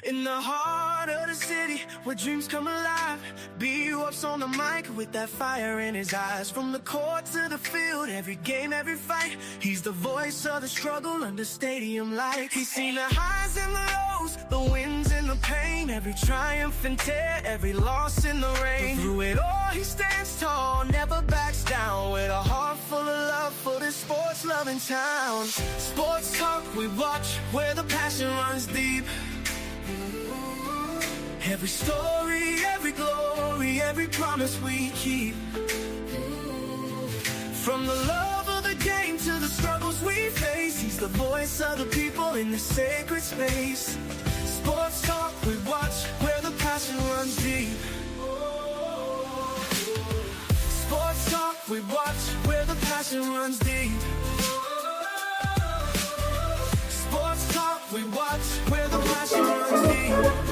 In the heart of the city, where dreams come alive, BWattts on the mic with that fire in his eyes. From the court to the field, every game, every fight, he's the voice of the struggle under stadium lights. He's seen the highs and the lows, the wins and the pain, every triumph and tear, every loss in the rain. But through it all, he stands tall, never backs down, with a heart full of love for this sports-loving town. Sports talk we watch, where the passion runs deep. Every story, every glory, every promise we keep. From the love of the game to the struggles we face, he's the voice of the people in the sacred space. Sports talk we watch, where the passion runs deep. Sports talk we watch, where the passion runs deep. Sports talk we watch, where the passion runs deep.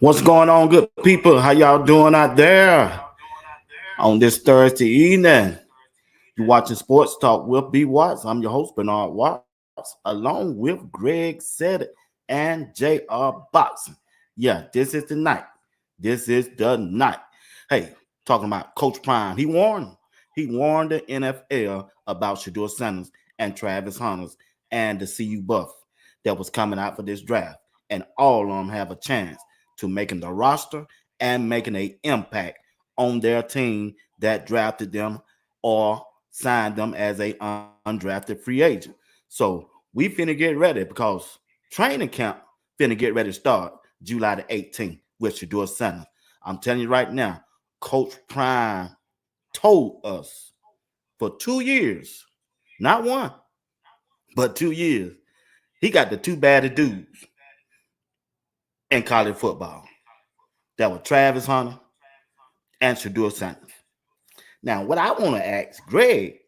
What's going on, good people? How y'all doing out there on this Thursday evening? You're watching Sports Talk with BWattts. I'm your host, Bernard Watts, along with Greg Said and JR Boxing. Yeah, this is the night. This is the night. Hey, talking about Coach Prime. He warned the NFL about Shedeur Sanders and Travis Hunters and the CU Buff that was coming out for this draft. And all of them have a chance to making the roster and making an impact on their team that drafted them or signed them as a undrafted free agent. So we finna get ready because training camp finna get ready to start July the 18th with Shedeur Sanders. I'm telling you right now, Coach Prime told us for 2 years, not one, but 2 years, he got the two baddest dudes in college football. That was Travis Hunter and Shedeur Sanders. Now, what I want to ask Greg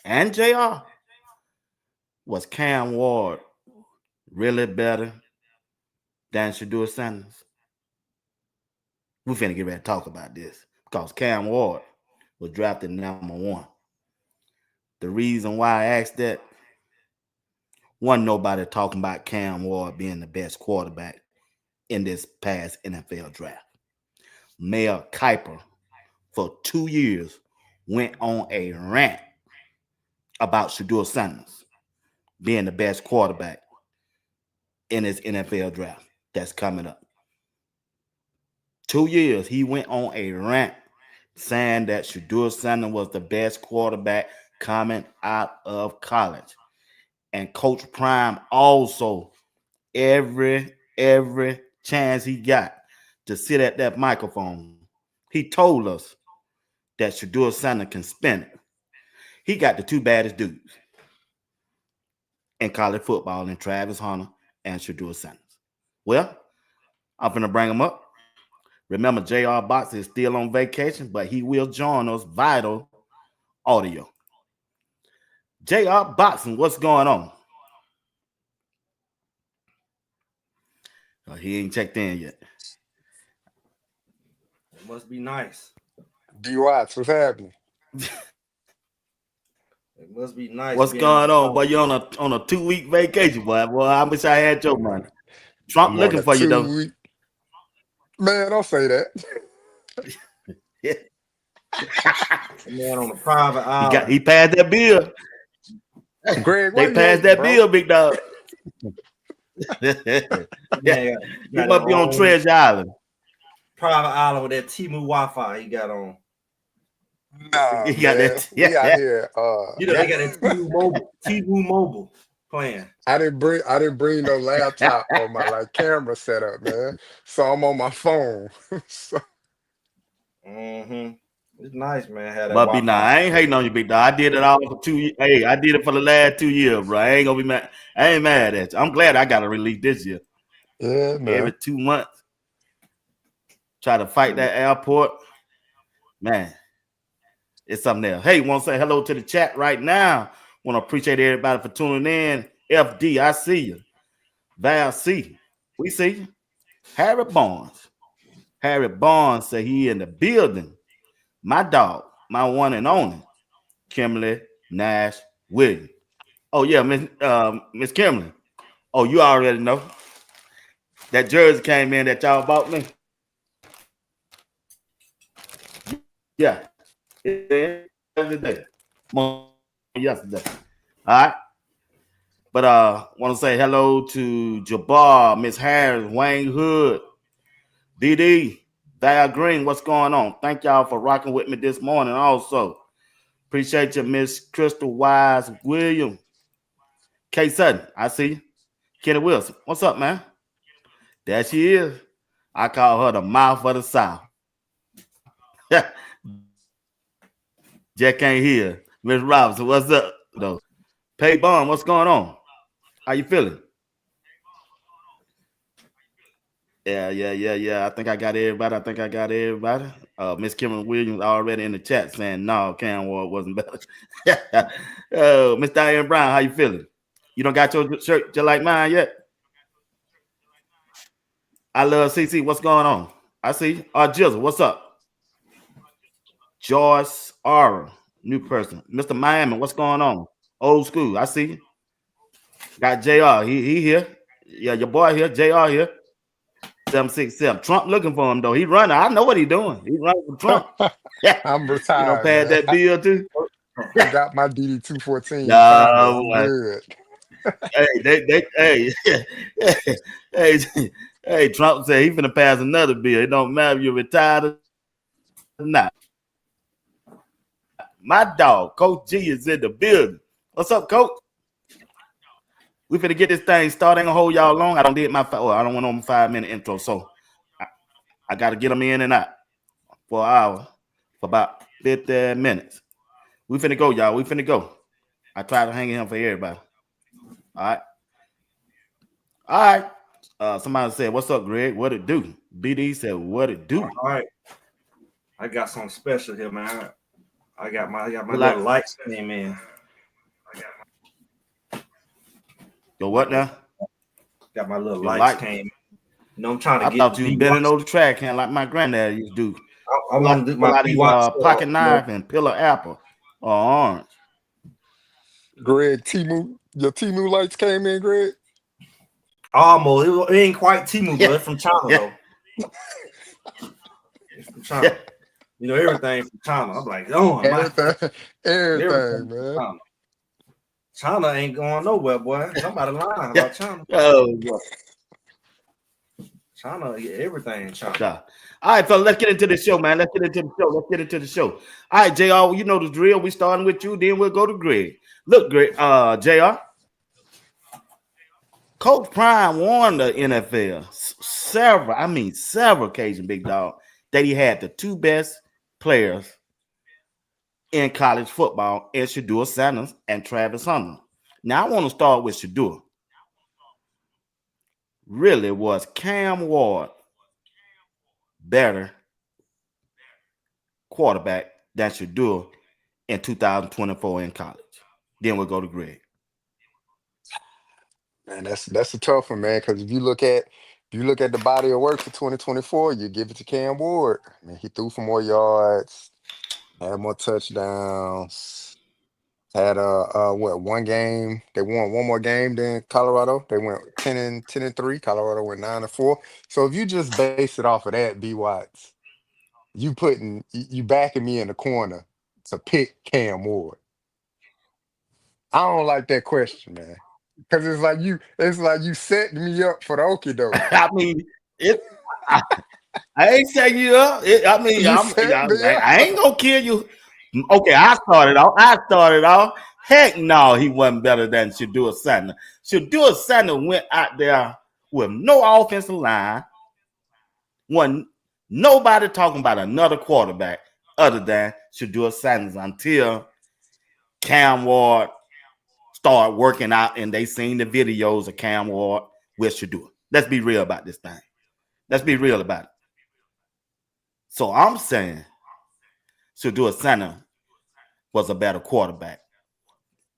and JR, was Cam Ward really better than Shedeur Sanders? We're finna get ready to talk about this because Cam Ward was drafted number 1. The reason why I asked that, wasn't nobody talking about Cam Ward being the best quarterback in this past NFL draft. Mel Kiper, for 2 years, went on a rant about Shedeur Sanders being the best quarterback in this NFL draft that's coming up. 2 years, he went on a rant saying that Shedeur Sanders was the best quarterback coming out of college. And Coach Prime also, every chance he got to sit at that microphone, he told us that Shedeur Sanders can spin it. He got the two baddest dudes in college football in Travis Hunter and Shedeur Sanders. Well, I'm going to bring him up. Remember, JR Boxing is still on vacation, but he will join us Vital Audio. JR Boxing, what's going on? He ain't checked in yet. It must be nice. BWattts, what's happening? It must be nice. What's going on, boy? You on a 2-week vacation, boy. Well, I wish I had your money. Trump looking for you, though. Man, don't say that. Man on a private island. He passed that bill. Greg, they passed that bill, big dog. Yeah, you must be on Treasure Island. Private island with that Timu Wi-Fi he got on. Nah, You got man. that? We out here. You know, they got that T-Move Mobile playing. I didn't bring no laptop or my like camera setup, man. So I'm on my phone. So, It's nice, man. Had that But be nah, Wi-Fi. I ain't hating on you, big dog. I did it all for 2 years. Hey, I did it for the last 2 years, bro. I ain't gonna be mad. I ain't mad at you. I'm glad I got a release this year. yeah, man. Every 2 months, try to fight that airport. Man, it's something else. Hey, want to say hello to the chat right now. Want to appreciate everybody for tuning in. FD, I see you. Val C, we see you. Harry Barnes. Harry Barnes say he in the building. My dog, my one and only, Kimberly Nash Williams. Oh yeah, Miss Kimberly. Oh, you already know. That jersey came in that y'all bought me. Yeah. Yesterday. Yesterday. All right. But want to say hello to Jabbar, Miss Harris, Wayne Hood, DD, Val Green. What's going on? Thank y'all for rocking with me this morning. Also, appreciate you, Miss Crystal Wise William. K Sutton, I see you. Kenny Wilson. What's up, man? There she is. I call her the mouth of the South. Jack ain't here. Miss Robinson, what's up? Though? Pay Bond, what's going on? How you feeling? Yeah. I think I got everybody. Miss Kimberly Williams already in the chat saying no, Cam Ward wasn't better. Miss Diane Brown, how you feeling? You don't got your shirt just like mine yet? I love CC. What's going on? I see. Jizzle, what's up? Joyce Aura, new person. Mr. Miami, what's going on? Old school. I see you. Got JR. He here. Yeah, your boy here. JR here. 767. Trump looking for him though. He running. I know what he doing. He running for Trump. I'm retired. You know, pad that bill too. I got my DD 214. No, I'm good. Hey, Trump said he's gonna pass another bill. It don't matter if you're retired or not. My dog, Coach G, is in the building. What's up, Coach? We finna get this thing started. Ain't gonna hold y'all long. I don't want on 5-minute intro, so I gotta get them in and out for an hour, for about 50 minutes. We finna go, y'all. We finna go. I try to hang him for everybody. All right. Somebody said, "What's up, Greg? What it do?" BD said, "What it do?" All right. I got something special here, man. I got my little lights came in. Yo, what now? Got my little lights came. You know, I'm trying to I get. thought you bending over the track hand like my granddad used to do. I want to do my pocket knife and peel of apple or orange. Greg, your Timu lights came in, Greg? Almost. It ain't quite Timu, but it's from China though. It's from China. Yeah. You know, everything from China. I'm like, oh, everything, man. China ain't going nowhere, boy. Somebody lying about China. Oh, boy. China, everything in China. All right, fellas, let's get into the show, man. Let's get into the show. All right, JR, you know the drill. We starting with you, then we'll go to Greg. Look, Greg, JR. Coach Prime warned the NFL several occasions, big dog, that he had the two best players in college football in Shedeur Sanders and Travis Hunter. Now, I want to start with Shedeur. Really, was Cam Ward better quarterback than Shedeur in 2024 in college? Then we'll go to Greg. Man, that's a tough one, man. Because if you look at the body of work for 2024, you give it to Cam Ward. I mean, he threw for more yards, had more touchdowns, had one game. They won one more game than Colorado. They went 10-3. Colorado went 9-4. So if you just base it off of that, BWattts, you backing me in the corner to pick Cam Ward. I don't like that question, man. Because it's like you setting me up for the okie doke. I mean, I ain't setting you up. I ain't gonna kill you Okay, I started off. Heck no, he wasn't better than Shedeur Sanders. Shedeur Sanders went out there with no offensive line. Wasn't nobody talking about another quarterback other than Shedeur Sanders until Cam Ward started working out and they seen the videos of Cam Ward with Shedeur. Let's be real about this thing. Let's be real about it. So I'm saying Shedeur Sanders was a better quarterback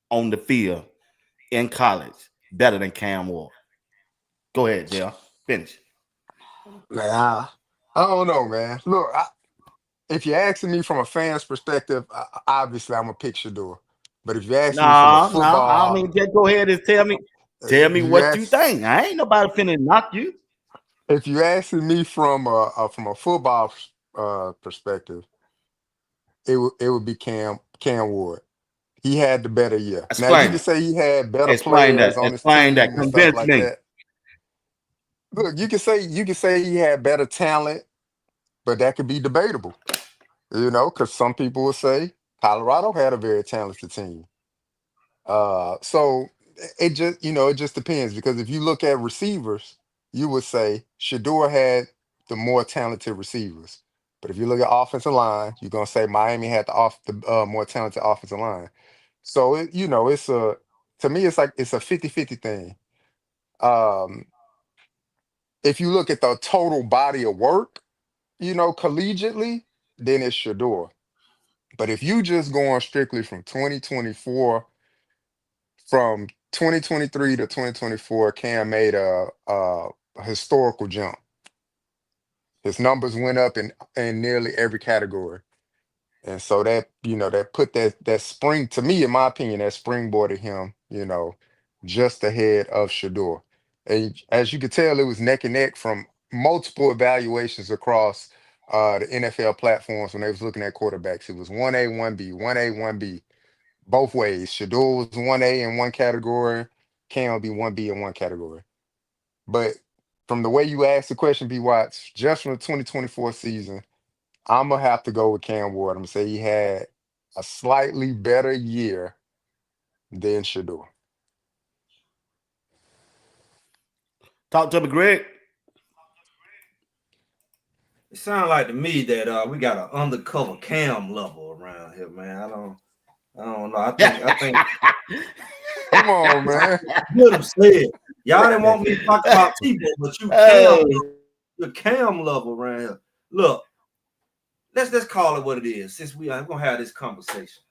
on the field in college, better than Cam Ward. Go ahead, Jill. Finish. Nah, I don't know, man. Look, if you're asking me from a fan's perspective, obviously I'm a pick Shedeur. But if you're asking me from a No, I don't football, mean just go ahead and tell me if you what you ask, think. I ain't nobody finna knock you. if you're asking me from a football perspective, it would be Cam Ward. He had the better year. Now you Explain can it. say he had better Explain players that. on his Explain that. team and stuff Convince like me. that. Look, you can say he had better talent, but that could be debatable. Because some people will say Colorado had a very talented team. So it just depends because if you look at receivers, you would say Shador had the more talented receivers. But if you look at offensive line, you're gonna say Miami had the more talented offensive line. So it's to me it's like it's a 50-50 thing. Um, if you look at the total body of work, collegiately, then it's Shador. But if you just going strictly from 2023 to 2024, Cam made a historical jump. His numbers went up in nearly every category. And so that put that spring, to me, in my opinion, that springboarded him, just ahead of Shador. And as you could tell, it was neck and neck from multiple evaluations across the NFL platforms when they was looking at quarterbacks. It was 1A, 1B, 1A, 1B, both ways. Shador was 1A in one category, Cam will be 1B in one category. But from the way you asked the question, B. Watts, just from the 2024 season, I'm gonna have to go with Cam Ward. I'm gonna say he had a slightly better year than Shador. Talk to me, Greg. It sounds like to me that we got an undercover Cam level around here, man. I don't know. I think Come on, man. good have said. Y'all didn't want me to talk about Tebow, but Oh, the Cam level around here. Look, let's call it what it is. Since I'm gonna have this conversation.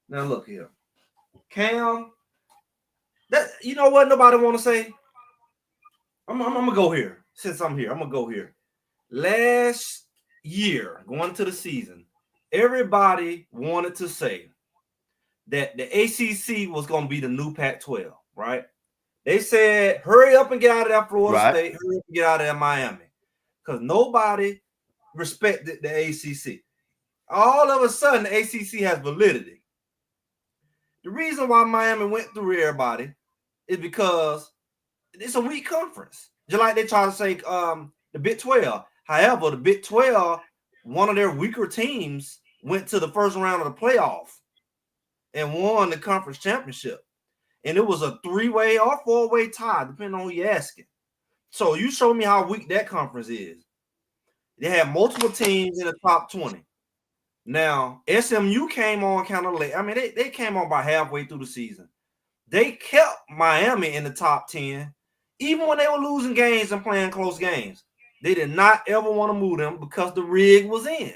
Now look here, Cam. That you know what nobody want to say. I'm gonna go here. Since I'm here, I'm gonna go here. Last year, going to the season, everybody wanted to say that the ACC was going to be the new Pac-12, right? They said, hurry up and get out of that Florida right. State, hurry up and get out of that Miami, because nobody respected the ACC. All of a sudden, the ACC has validity. The reason why Miami went through everybody is because it's a weak conference. Just like they try to say the Big 12. However, the Big 12, one of their weaker teams went to the first round of the playoff and won the conference championship. And it was a 3-way or 4-way tie, depending on who you're asking. So you show me how weak that conference is. They had multiple teams in the top 20. Now, SMU came on kind of late. I mean, they came on about halfway through the season. They kept Miami in the top 10, even when they were losing games and playing close games. They did not ever want to move them because the rig was in.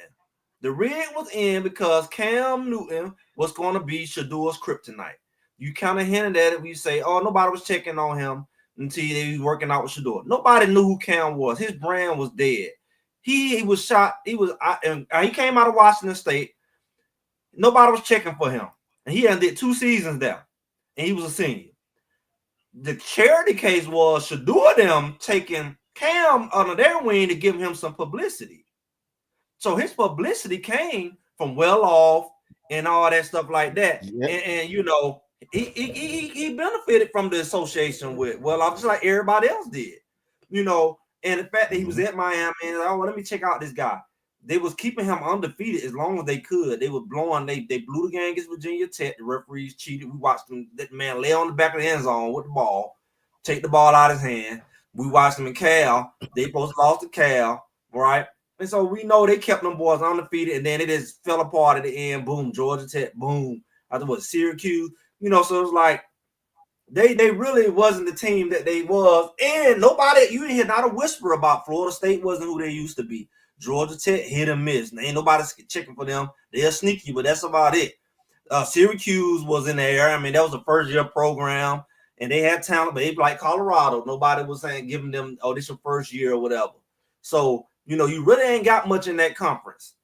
The rig was in because Cam Newton was going to be Shador's kryptonite. You kind of hinted at it when you say, oh, nobody was checking on him until he was working out with Shedeur. Nobody knew who Cam was. His brand was dead. He was shot. He came out of Washington State. Nobody was checking for him. And he did 2 seasons there. And he was a senior. The charity case was Shedeur them taking Cam under their wing to give him some publicity. So his publicity came from well off and all that stuff like that. Yep. And he benefited from the association with well off just like everybody else did. And the fact that he was at Miami and let me check out this guy. they was keeping him undefeated as long as they could. They were blowing. They blew the game against Virginia Tech. The referees cheated. We watched them. That man lay on the back of the end zone with the ball, take the ball out of his hand. We watched them in Cal. They supposed to lost to Cal, right? And so we know they kept them boys undefeated, and then it just fell apart at the end. Boom, Georgia Tech. Boom. I think it was Syracuse. You know, so it was like they really wasn't the team that they was, and nobody. You didn't hear not a whisper about Florida State wasn't who they used to be. Georgia Tech hit and miss. Ain't nobody checking for them. They're sneaky, but that's about it. Syracuse was in there. I mean, that was a first-year program, and they had talent, but they like Colorado. Nobody was saying giving them, oh, this your first year or whatever. So, you know, you really ain't got much in that conference.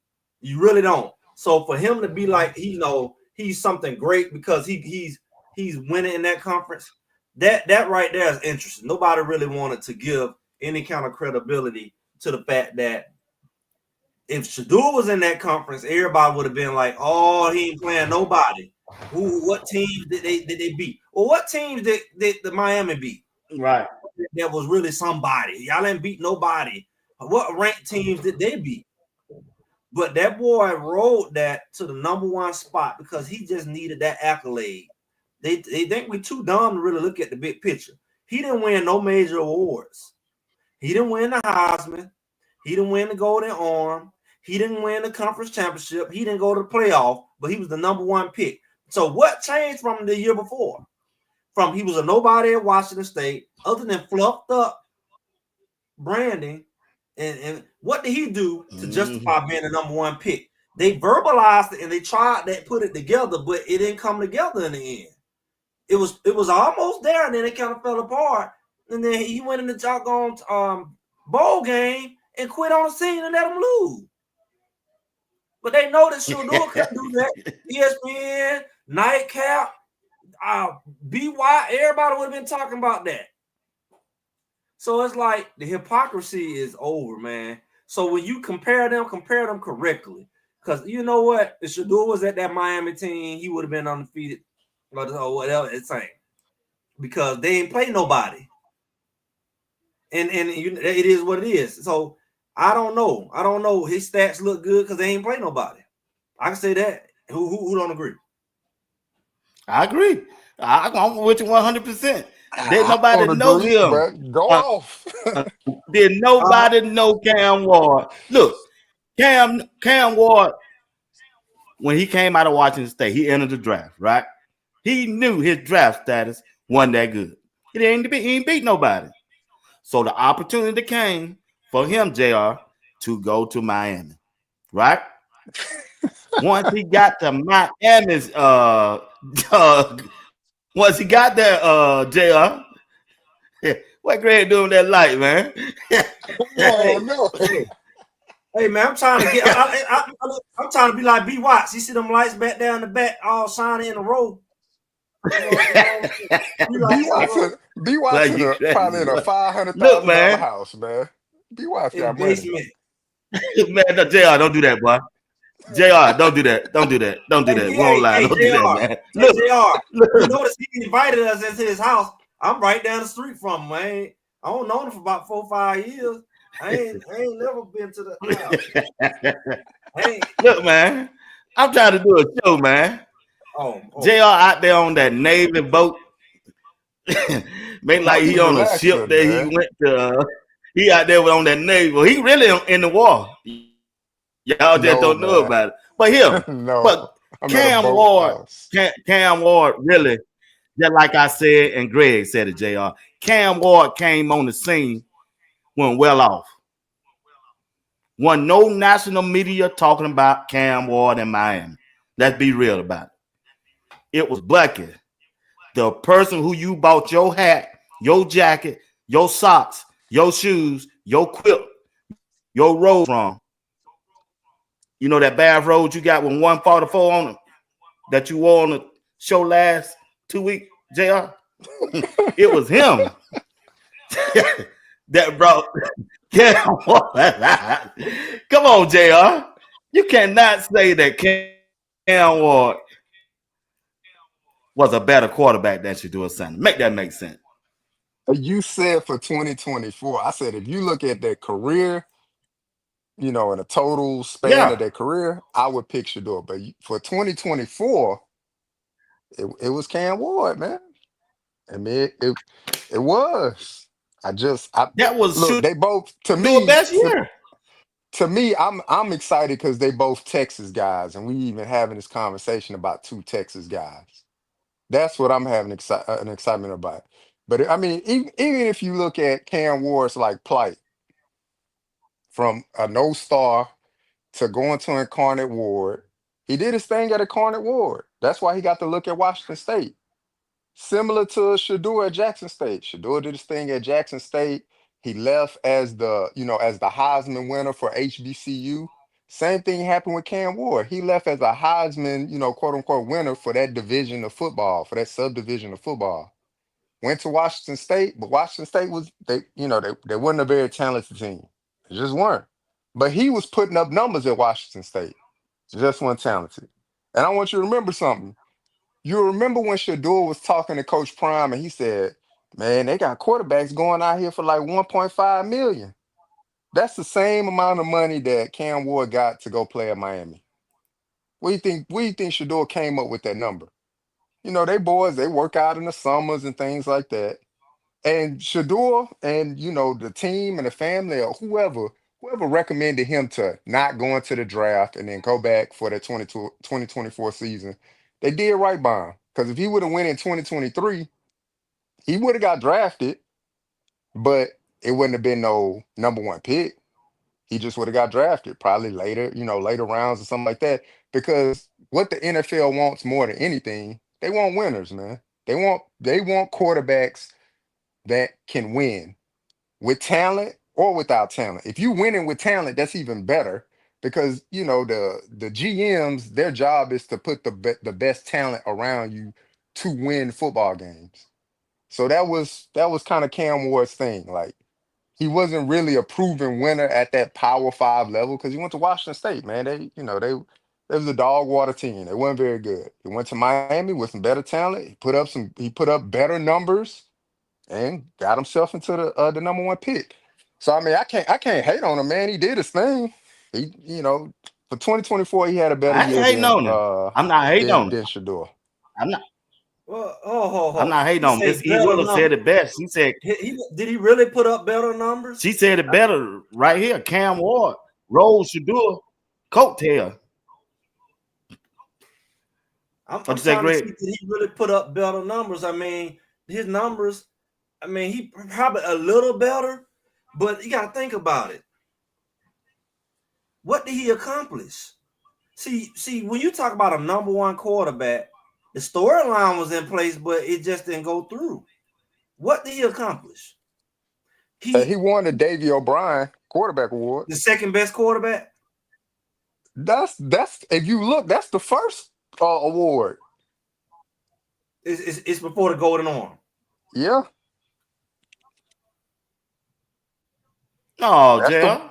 You really don't. So for him to be like, you know, he's something great because he's winning in that conference, that right there is interesting. Nobody really wanted to give any kind of credibility to the fact that if Shedeur was in that conference, everybody would have been like, "Oh, he ain't playing nobody." What teams did they beat? Or what teams did the Miami beat? Right. That was really somebody. Y'all ain't beat nobody. What ranked teams did they beat? But that boy rode that to the number one spot because he just needed that accolade. They think we're too dumb to really look at the big picture. He didn't win no major awards. He didn't win the Heisman. He didn't win the Golden Arm. He didn't win the conference championship. He didn't go to the playoff, but he was the number one pick. So what changed from the year before? From he was a nobody at Washington State, other than fluffed up branding. And what did he do to justify being the number one pick? They verbalized it and they tried to put it together, but it didn't come together in the end. It was almost there, and then it kind of fell apart. And then he went in the doggone bowl game and quit on the scene and let them lose. But they know that Shedeur couldn't do that. ESPN, Nightcap, BWattts, everybody would have been talking about that. So it's like the hypocrisy is over, man. So when you compare them correctly. Because you know what? If Shedeur was at that Miami team, he would have been undefeated or whatever it's saying. Because they ain't play nobody. And it is what it is. So I don't know. His stats look good because they ain't play nobody. I can say that. Who don't agree? I agree. I'm with you 100%. Did nobody know him? But go off. Did nobody know Cam Ward? Look, Cam Ward, when he came out of Washington State, he entered the draft, right? He knew his draft status wasn't that good. He ain't beat nobody. So the opportunity came for him, JR, to go to Miami, right? Once he got to Miami's, once he got there, JR, what Greg doing that light, man? Oh no. Hey man, I'm trying to get. I'm trying to be like BWattts. You see them lights back there in the back, all shining in a row. BWattts is probably in a $500,000 house, man. BWattts got money. Man, no, JR, don't do that, boy. JR, don't do that. Don't do that. Don't do that. We won't lie. Don't do that, man. Look, JR, you notice he invited us into his house. I'm right down the street from him, man. I don't know him for about 4 or 5 years. I ain't never been to the house. Look, man, I'm trying to do a show, man. Oh. JR out there on that Navy boat. Make like he on a ship that man. He went to. He out there on that Navy. Well, he really in the war. Y'all just don't know about it. But him, but Cam Ward really, just like I said, and Greg said it, JR. Cam Ward came on the scene when well off. Wasn't no national media talking about Cam Ward in Miami. Let's be real about it. It was Bucky, the person who you bought your hat, your jacket, your socks, your shoes, your quilt, your robe from. You know that bath robe you got with 144 on it that you wore on the show last 2 weeks, JR? It was him that brought Cam Ward. Come on, JR. You cannot say that Cam Ward was a better quarterback than Shedeur Sanders. Make that make sense. You said for 2024, I said if you look at their career, in a total span of Yeah, their career, I would pick Shedeur. But for 2024, it was Cam Ward, man. I mean, it was. I that was look. should They both do a best year. to me. I'm excited because they both Texas guys, and we even having this conversation about two Texas guys. That's what I'm having an excitement about. But I mean, even if you look at Cam Ward's like plight from a no star to going to Incarnate Ward, he did his thing at Incarnate Ward. That's why he got to look at Washington State. Similar to Shedeur at Jackson State. Shedeur did his thing at Jackson State. He left as the Heisman winner for HBCU. Same thing happened with Cam Ward. He left as a Heisman, quote unquote winner for that division of football, for that subdivision of football. Went to Washington State, but Washington State was they weren't a very talented team. They just weren't. But he was putting up numbers at Washington State. Just weren't talented. And I want you to remember something. You remember when Shedeur was talking to Coach Prime and he said, "Man, they got quarterbacks going out here for like 1.5 million." That's the same amount of money that Cam Ward got to go play at Miami. What do you think? What do you think Shedeur came up with that number? They boys, they work out in the summers and things like that. And Shedeur and the team and the family or whoever recommended him to not go into the draft and then go back for the 2024 season, they did right by him. Because if he would have went in 2023, he would have got drafted, but it wouldn't have been no number one pick. He just would have got drafted probably later, later rounds or something like that. Because what the NFL wants more than anything, they want winners, man. They want quarterbacks that can win with talent or without talent. If you winning with talent, that's even better because the GMs, their job is to put the best talent around you to win football games. So that was kind of Cam Ward's thing. Like he wasn't really a proven winner at that Power Five level because he went to Washington State, man. They was a dog water team. They weren't very good. He went to Miami with some better talent. He put up better numbers and got himself into the number one pick. So I mean, I can't hate on him, man. He did his thing. He, for 2024, he had a better I ain't year hating than on him. I'm not hating on him. Shedeur. I'm not. Well, oh, I'm not hating you on him. say Miss E. better Willis said numbers. it best. Did he really put up better numbers? She said it better right here. Cam Ward, Rose Shedeur, coattail. I'm What you say, trying to see Greg? did he really put up better numbers. I mean, his numbers. I mean, he probably a little better, but you got to think about it. What did he accomplish? See, when you talk about a number one quarterback, the storyline was in place, but it just didn't go through. What did he accomplish? He won the Davy O'Brien quarterback award. The second best quarterback. That's if you look, that's the first award. It's before the Golden Arm. Yeah, Oh, that's the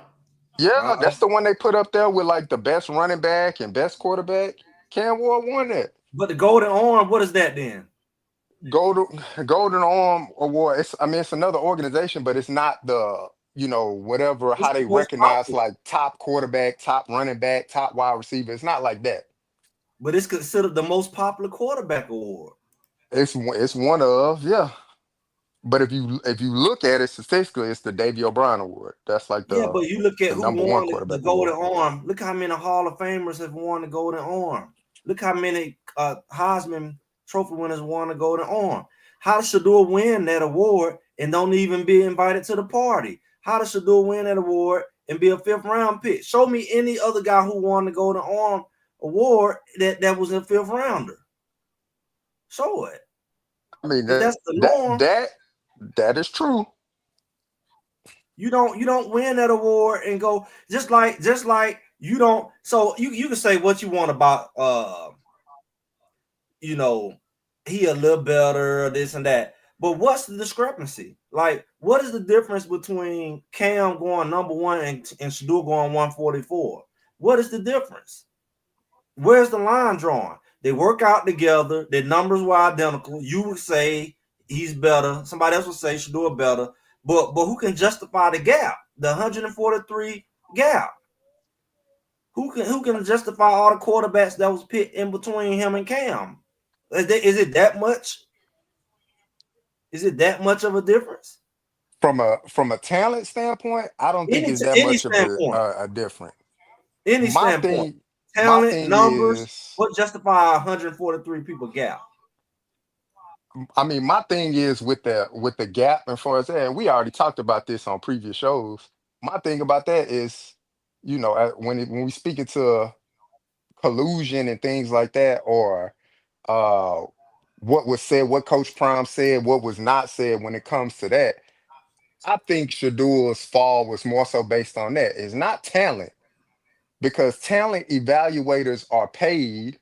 JL. that's the one they put up there with like the best running back and best quarterback. Cam Ward won that. But the Golden Arm, what is that then? Golden Arm Award. It's another organization, but it's not the whatever It's how the they most recognize popular, like top quarterback, top running back, top wide receiver. It's not like that. but it's considered the most popular quarterback award. It's one of yeah. But if you look at it statistically, it's the Davy O'Brien Award. That's like Yeah, but you look at the who number one won the quarterback Golden award. Arm. Look how many Hall of Famers have won the Golden Arm. Look how many Heisman Trophy winners won the Golden Arm. How does Shedeur win that award and don't even be invited to the party? How does Shedeur win that award and be a fifth round pick? Show me any other guy who won the Golden Arm award that was a fifth rounder. Show it. I mean If that that's the that norm, that that is true. you don't win that award and go just like you don't. So you can say what you want about he a little better or this and that, but what's the discrepancy? Like, what is the difference between Cam going number one and Shedeur going 144? What is the difference? Where's the line drawn? They work out together. Their numbers were identical. You would say he's better. Somebody else would say Shedeur better. But who can justify the gap? The 143 gap. Who can justify all the quarterbacks that was picked in between him and Cam? Is it that much? Is it that much of a difference? From a talent standpoint, I don't think it's that Any much of standpoint, a different. any My standpoint, thing, my talent, thing numbers, is, what justify 143 people gap? I mean, my thing is with the gap and far as that, and we already talked about this on previous shows. My thing about that is, when we speak into collusion and things like that, or uh what was said, what Coach Prime said, what was not said when it comes to that. I think Shadeur's fall was more so based on that. It's not talent, because talent evaluators are paid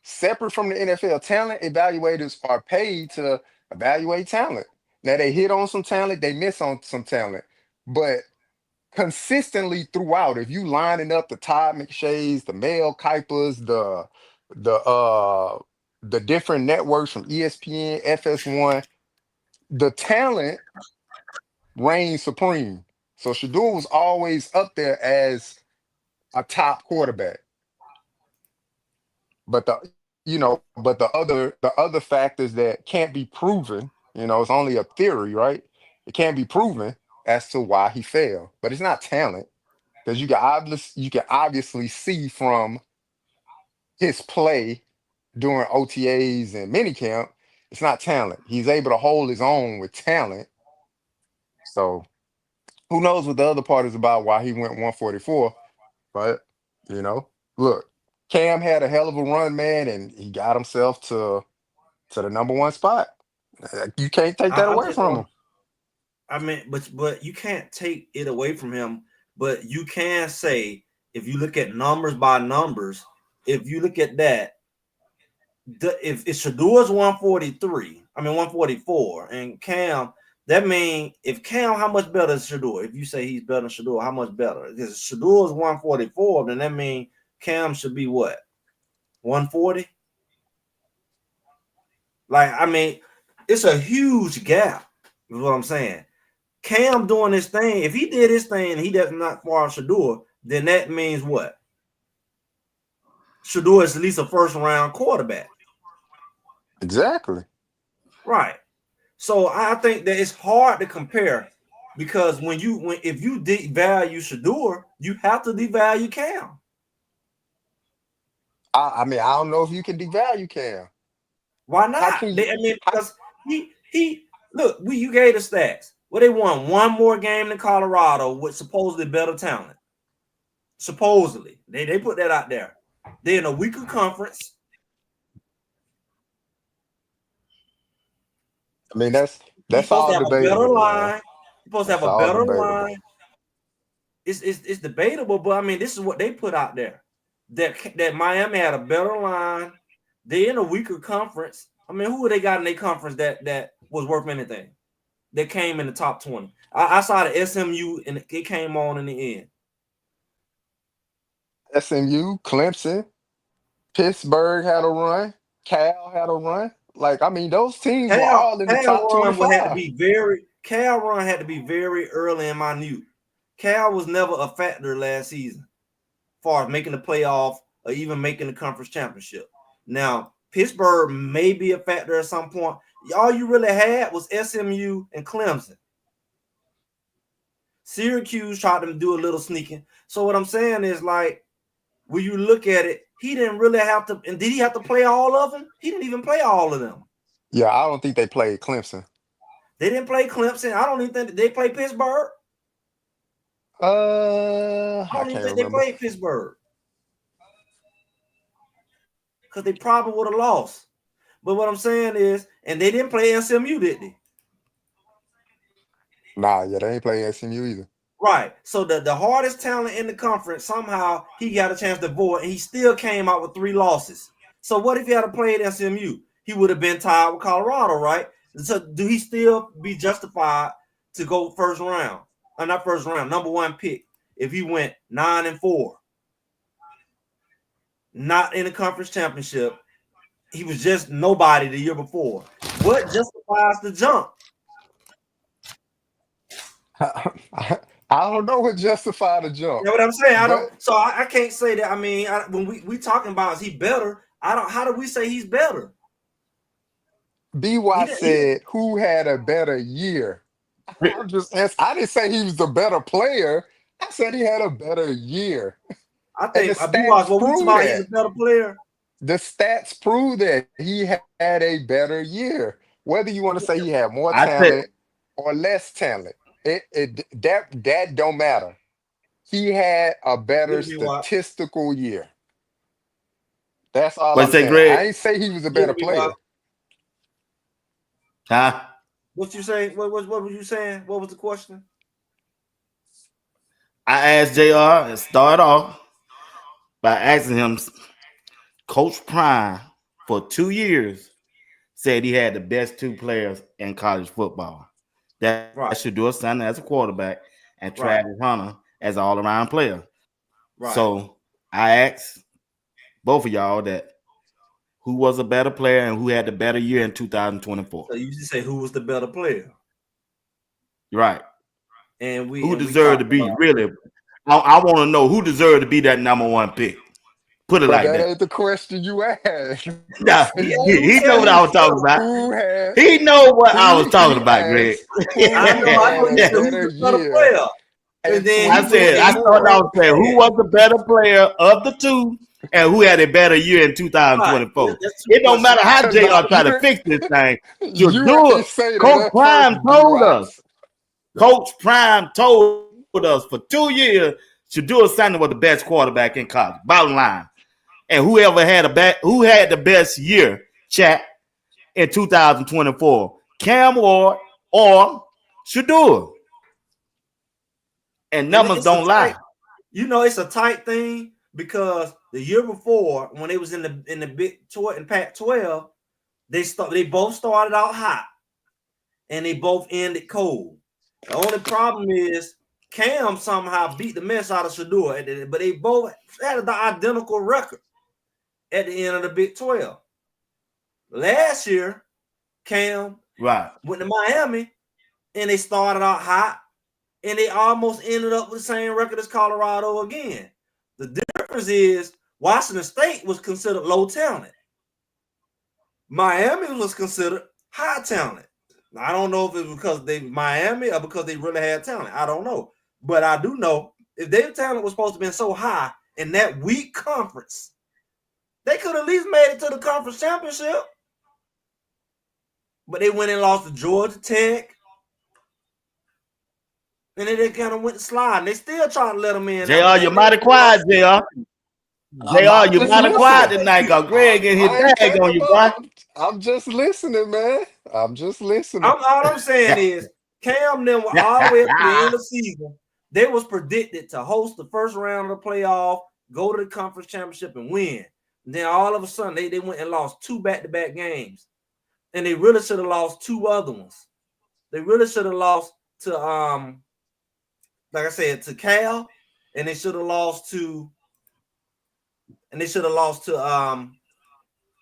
separate from the NFL. Talent evaluators are paid to evaluate talent. Now they hit on some talent, they miss on some talent, but consistently throughout, if you lining up the Todd McShays, the Mel Kipers, the uh the different networks from ESPN, FS1, the talent reigns supreme. So Shador was always up there as a top quarterback. But the other factors that can't be proven, it's only a theory, right? It can't be proven as to why he failed. But it's not talent, because you can obviously see from his play during OTAs and minicamp, it's not talent. He's able to hold his own with talent. So who knows what the other part is about, why he went 144. But, you know, look, Cam had a hell of a run, man, and he got himself to the number one spot. You can't take that I away just from don't. him. I mean, but you can't take it away from him. But you can say, if you look at numbers by numbers, if you look at that, if Shadeur's 143, I mean 144, and Cam, that means if Cam, how much better is Shedeur? If you say he's better than Shedeur, how much better? Because Shadeur's 144, then that means Cam should be what? 140? Like, I mean, it's a huge gap, is what I'm saying. Cam doing this thing, if he did his thing and he does not far Shedeur, then that means what? Shedeur is at least a first round quarterback. Exactly. Right. So I think that it's hard to compare, because if you devalue Shedeur, you have to devalue Cam. I mean, I don't know if you can devalue Cam. Why How not? can you? How, Because he look, you gave the stats. Well, they won one more game than Colorado with supposedly better talent. Supposedly. They put that out there. They're in a weaker conference. I mean, He's that's supposed to all have a better debatable, man. line. He's supposed to have That's a all better debatable. line. It's debatable, but I mean, this is what they put out there. That Miami had a better line. They're in a weaker conference. I mean, who they got in their conference that was worth anything? That came in the top 20. I saw the SMU and it came on in the end. SMU, Clemson, Pittsburgh had a run. Cal had a run. Like, I mean, those teams were all in the Cal top run would have to 25. be Cal run had to be very early and minute. Cal was never a factor last season, as far as making the playoff or even making the conference championship. Now, Pittsburgh may be a factor at some point. All you really had was SMU and Clemson. Syracuse tried to do a little sneaking. So what I'm saying is, like, when you look at it, he didn't really have to. And did he have to play all of them? He didn't even play all of them. Yeah, I don't think they played Clemson. They didn't play Clemson. I don't even think they played Pittsburgh. I I don't even can't think they remember. played Pittsburgh, because they probably would have lost. But what I'm saying is, and they didn't play SMU, did they? Nah, yeah, they ain't playing SMU either. Right. So the hardest talent in the conference, somehow he got a chance to vote, and he still came out with 3 losses. So what if he had played SMU? He would have been tied with Colorado, right? So do he still be justified to go first round? Or not first round, number 1 pick, if he went 9-4, not in the conference championship? He was just nobody the year before. What justifies the jump? I don't know what justified the You jump, know what I'm saying? I but don't. So I can't say that. I mean, when we talking about is he better? I don't. How do we say he's better? He BY didn't. He didn't said who had a better year. I'm just asking. I didn't say he was the better player. I said he had a better year. I And the think B Watts. stats What we talking prove about? He's that. a better player. The stats prove that he had a better year. Whether you want to say he had more I said, talent or less talent, that don't matter. He had a better Get B Watts. statistical year. That's all what you I'm say, saying. Greg? I ain't say he was a Get better B Watts. player. Huh? What you say? What was you saying? What was the question? I asked JR and start off by asking him, Coach Prime for 2 years said he had the best two players in college football. That Right. Shedeur Sanders as a quarterback and Travis Right. Hunter as an all-around player. Right. So I asked both of y'all that who was a better player and who had the better year in 2024. So you just say who was the better player, Right. and Who we deserved talked to be about really? I want to know who deserved to be that number one pick. Put it But like that that. ain't the question you asked. Nah, who he said know what who I was was talking better. about. who had He know what I was talking he about, Greg. asked who I know. had He a said who's better the better year player, and in then I said, I started 2024. out saying who was the better player of the two and who had a better year in right. 2024. That's two It don't questions. matter how No, JR try to fix this thing. To you do it, ain't say that Coach at Prime first, B told us. Watts. Coach Prime told us for 2 years, Shedeur Sanders was the best quarterback in college. Bottom line. And who had the best year, chat, in 2024? Cam Ward or Shedeur. And And numbers it's a don't tight. lie. It's a tight thing because the year before, when they was in the Big 12 and Pac-12, they both started out hot and they both ended cold. The only problem is Cam somehow beat the mess out of Shedeur, but they both had the identical record at the end of the Big 12. Last year, Cam Right. went to Miami and they started out hot and they almost ended up with the same record as Colorado again. The difference is Washington State was considered low talent. Miami was considered high talent. I don't know if it's because they Miami or because they really had talent. I don't know. But I do know if their talent was supposed to be so high in that weak conference, they could at least made it to the conference championship. But they went and lost to Georgia Tech. And then they kind of went sliding. They still trying to let them in now, but JR, you're they mighty quiet, JR. JR, I'm you're just mighty quiet listening. tonight, cause Greg in his I ain't bag on cutting you, them boy. up. I'm just listening, man. I'm just listening. all I'm saying is Cam them were all the way up to the end of the season. They was predicted to host the first round of the playoff, go to the conference championship, and win. And then all of a sudden, they went and lost 2 back-to-back games. And they really should have lost 2 other ones. They really should have lost to like I said, to Cal, and they should have lost to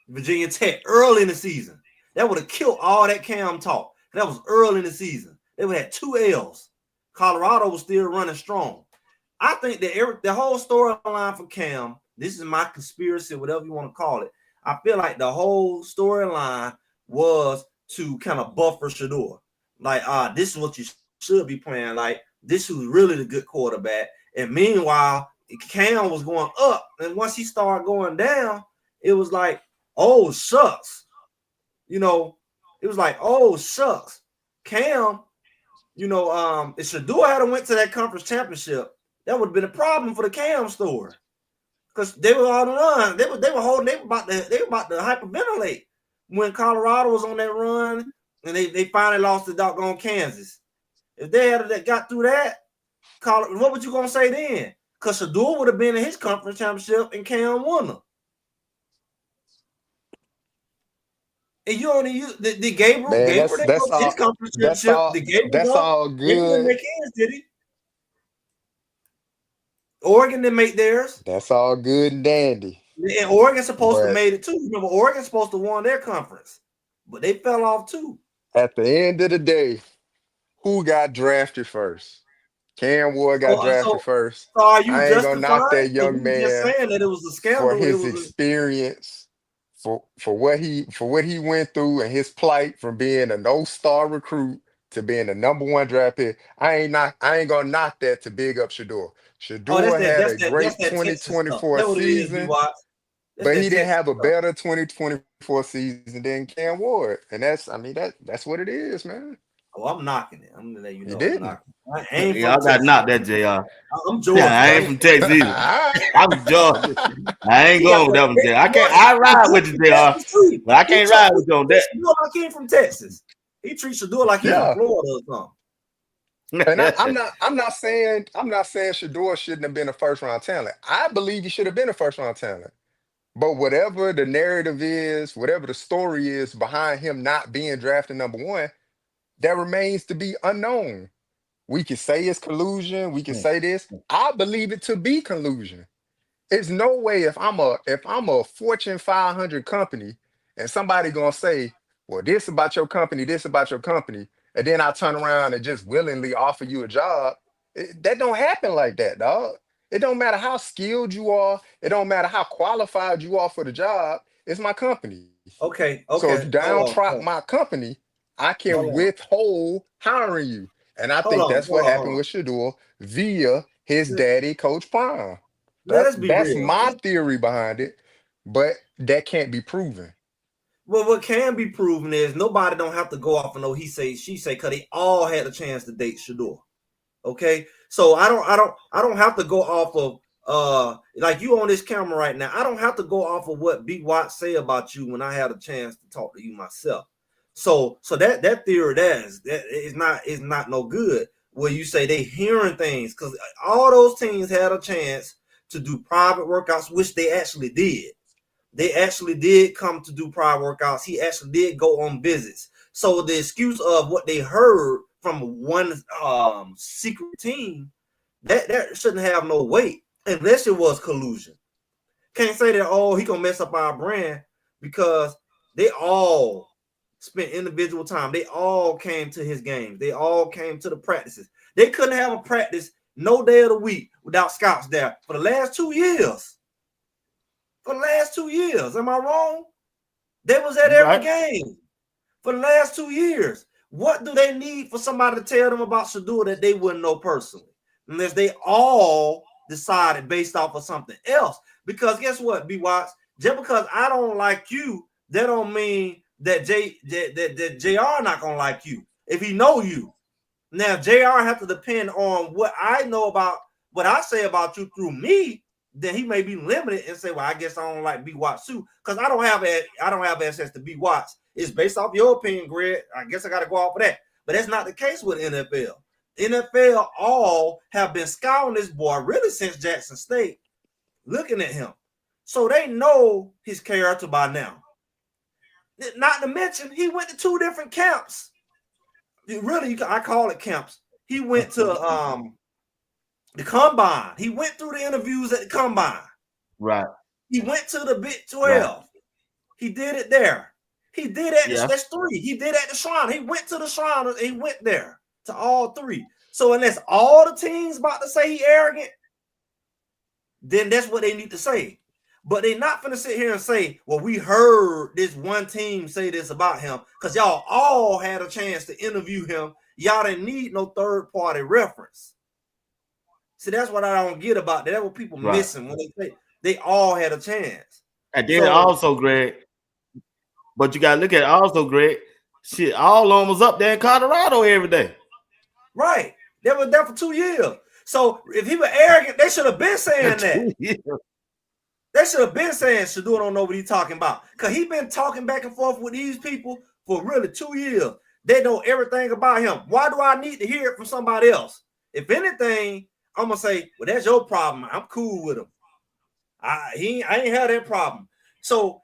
Virginia Tech early in the season. That would have killed all that Cam talk. That was early in the season. They would have had 2 L's. Colorado was still running strong. I think that the whole storyline for Cam, this is my conspiracy, whatever you want to call it. I feel like the whole storyline was to kind of buffer Shedeur. Like, this is what you should be playing. Like, this who's really the good quarterback. And meanwhile, Cam was going up. And once he started going down, it was like, oh, shucks. It was like, oh, shucks. Cam, if Shedeur had went to that conference championship, that would have been a problem for the Cam story. Because they were on the run. They were holding, they were about to hyperventilate when Colorado was on that run and they finally lost to doggone Kansas. If they had got through that, what would you gonna say then? Because Shedeur would have been in his conference championship and Cam won them. And you only use the Gabriel Man, didn't go that's to his all conference championship. The Gabriel that's go. all Gabriel didn't good. make his, did he? Oregon didn't make theirs. That's all good and dandy. And Oregon's supposed to But made it too. Remember, Oregon's supposed to won their conference, but they fell off too. at the end of the day, who got drafted first? Cam Ward got drafted first. So are you I ain't gonna knock justifying? that Or young you just man saying that it was a for scandal? It his was experience, for what he went through and his plight from being a no-star recruit to being the #1 draft pick. I ain't gonna knock that to big up Shedeur. that's Shedeur had a that's great that Texas stuff. 2024 That's what it is, season, BWattts. That's but that he didn't Texas have a stuff. better 2024 season than Cam Ward. And that's what it is, man. Oh, I'm knocking it. I'm gonna let you He know I'm didn't. knocking it. I ain't Y'all from got Texas. knocked that, JR. I'm Yeah, Georgia. I I ain't ain't from Texas either. I'm Georgia. I ain't yeah, going with but that one, JR. I can't. Georgia, I ride with you, JR, Texas too. but I He can't treat ride with you on that. Shedeur like he from Texas. He treats Shedeur like he from Yeah. Florida or something. And I'm not saying Shedeur shouldn't have been a first round talent. I believe he should have been a first round talent. But whatever the narrative is, whatever the story is behind him not being drafted #1, that remains to be unknown. We can say it's collusion. We can say this. I believe it to be collusion. There's no way if I'm a Fortune 500 company and somebody gonna say, well, this about your company, this about your company, and then I turn around and just willingly offer you a job. That don't happen like that, dog. It don't matter how skilled you are. It don't matter how qualified you are for the job. It's my company. Okay, So if okay. you Hold downtrot on, my company, I can hold on, withhold hiring you. And I hold think on, that's hold what on, hold happened on. with Shador via his daddy, Coach Prime. Let's be That's real. my theory behind it, but that can't be proven. Well, what can be proven is nobody don't have to go off and no he say she say because they all had a chance to date Shedeur. Okay, so I don't have to go off of like you on this camera right now. I don't have to go off of what BWattts say about you when I had a chance to talk to you myself. So that theory that is not no good. Where you say they hearing things because all those teams had a chance to do private workouts, which they actually did. They actually did come to do private workouts. He actually did go on visits. So the excuse of what they heard from one secret team, that shouldn't have no weight unless it was collusion. Can't say that, oh, he gonna mess up our brand because they all spent individual time. They all came to his games. They all came to the practices. They couldn't have a practice no day of the week without scouts there for the last 2 years. For the last 2 years. Am I wrong? They was at every Right. game for the last 2 years. What do they need for somebody to tell them about Shedeur that they wouldn't know personally? Unless they all decided based off of something else. Because guess what, BWattts? Just because I don't like you, that don't mean that JR not gonna like you if he know you. Now JR have to depend on what I know about what I say about you through me. Then he may be limited and say, "Well, I guess I don't like BWattts too," because I don't have access to BWattts. It's based off your opinion, Greg. I guess I got to go off of that. But that's not the case with NFL. NFL all have been scouting this boy really since Jackson State, looking at him, so they know his character by now. Not to mention, he went to 2 different camps. Really, I call it camps. He went to the combine. He went through the interviews at the combine. Right. He went to the Big 12. Right. He did it there. He did it. Yeah. That's 3. He did it at the Shrine. He went to the Shrine and he went there to all 3. So unless all the teams about to say he arrogant, then that's what they need to say. But they're not going to sit here and say, well, we heard this one team say this about him because y'all all had a chance to interview him. Y'all didn't need no third-party reference. See, that's what I don't get about that. That's what people missing when they say they all had a chance. And then also, Greg, but you gotta look at it also, Greg. Shit, all of them was up there in Colorado every day. Right. They were there for 2 years. So if he was arrogant, they should have been saying that. They should have been saying Shedeur don't know what he's talking about. Because he's been talking back and forth with these people for really 2 years. They know everything about him. Why do I need to hear it from somebody else? If anything, I'm gonna say, well, that's your problem. I'm cool with him. I ain't had that problem. So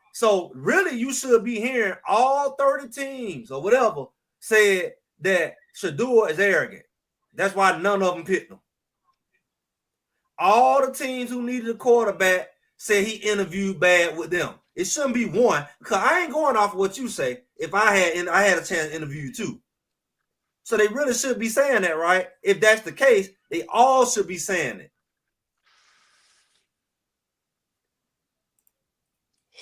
really, you should be hearing all 30 teams or whatever said that Shedeur is arrogant. That's why none of them picked him. All the teams who needed a quarterback said he interviewed bad with them. It shouldn't be one because I ain't going off of what you say. If I had a chance to interview you too. So they really should be saying that, right? If that's the case, They all should be saying it.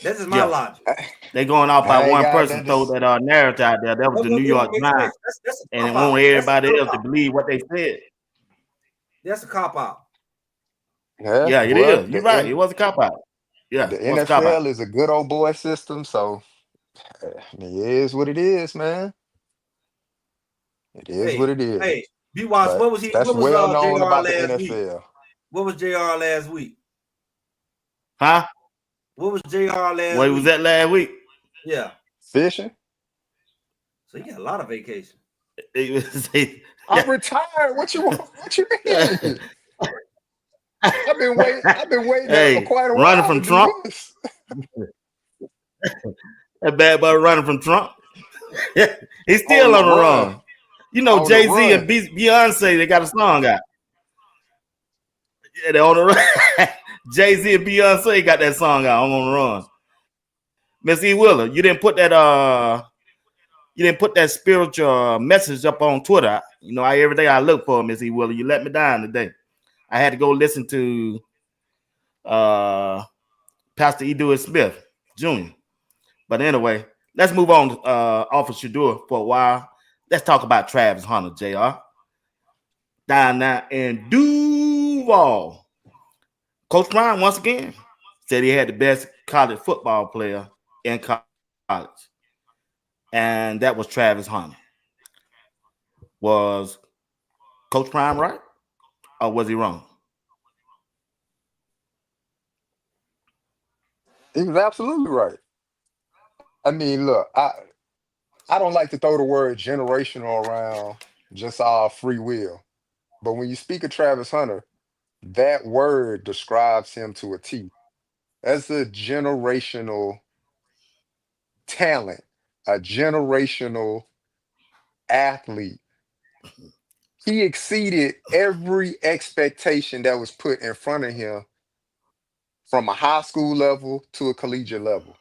That's just my Yeah, logic. they going off by I ain't one got person that. throw Just that narrative out there. That was That, the that, New that don't York make Giants, sense. That's a and cop they want out. That's a everybody cop else to out. believe what they said. That's a cop out. yeah. Yeah, it Well, is. You're right. It was a cop out. Yeah, the it was a cop out. NFL is a good old boy system, so it is what it is, man. It is what Hey, it is. hey, BWattts, But what was he? that's What was well known Jr. about the last week? NFL. What was Jr. last week? Huh? What was Jr. last Where he was week? at last week? Yeah. Fishing. So he got a lot of vacation. It was, I'm retired. What you want? What you mean? I've been waiting. I've been waiting for hey, quite a running while to from do Trump. this. That bad boy running from Trump. He's On still the on the run. run. You know, On the Jay Z and run. Beyonce, they got a song out. Yeah, they on the run. Jay Z and Beyonce got that song out. I'm on the run. Miss E. Willer, you didn't put that spiritual message up on Twitter. You know, every day I look for Miss E. Willer. You let me down today. I had to go listen to uh Pastor E. Dewey Smith Jr. But anyway, let's move on off of Shedeur for a while. Let's talk about Travis Hunter, JR. Down now in Duval. Coach Prime, once again, said he had the best college football player in college. And that was Travis Hunter. Was Coach Prime right? Or was he wrong? He was absolutely right. I mean, look, I don't like to throw the word generational around just off free will. But when you speak of Travis Hunter, that word describes him to a T. That's a generational talent, a generational athlete. He exceeded every expectation that was put in front of him from a high school level to a collegiate level.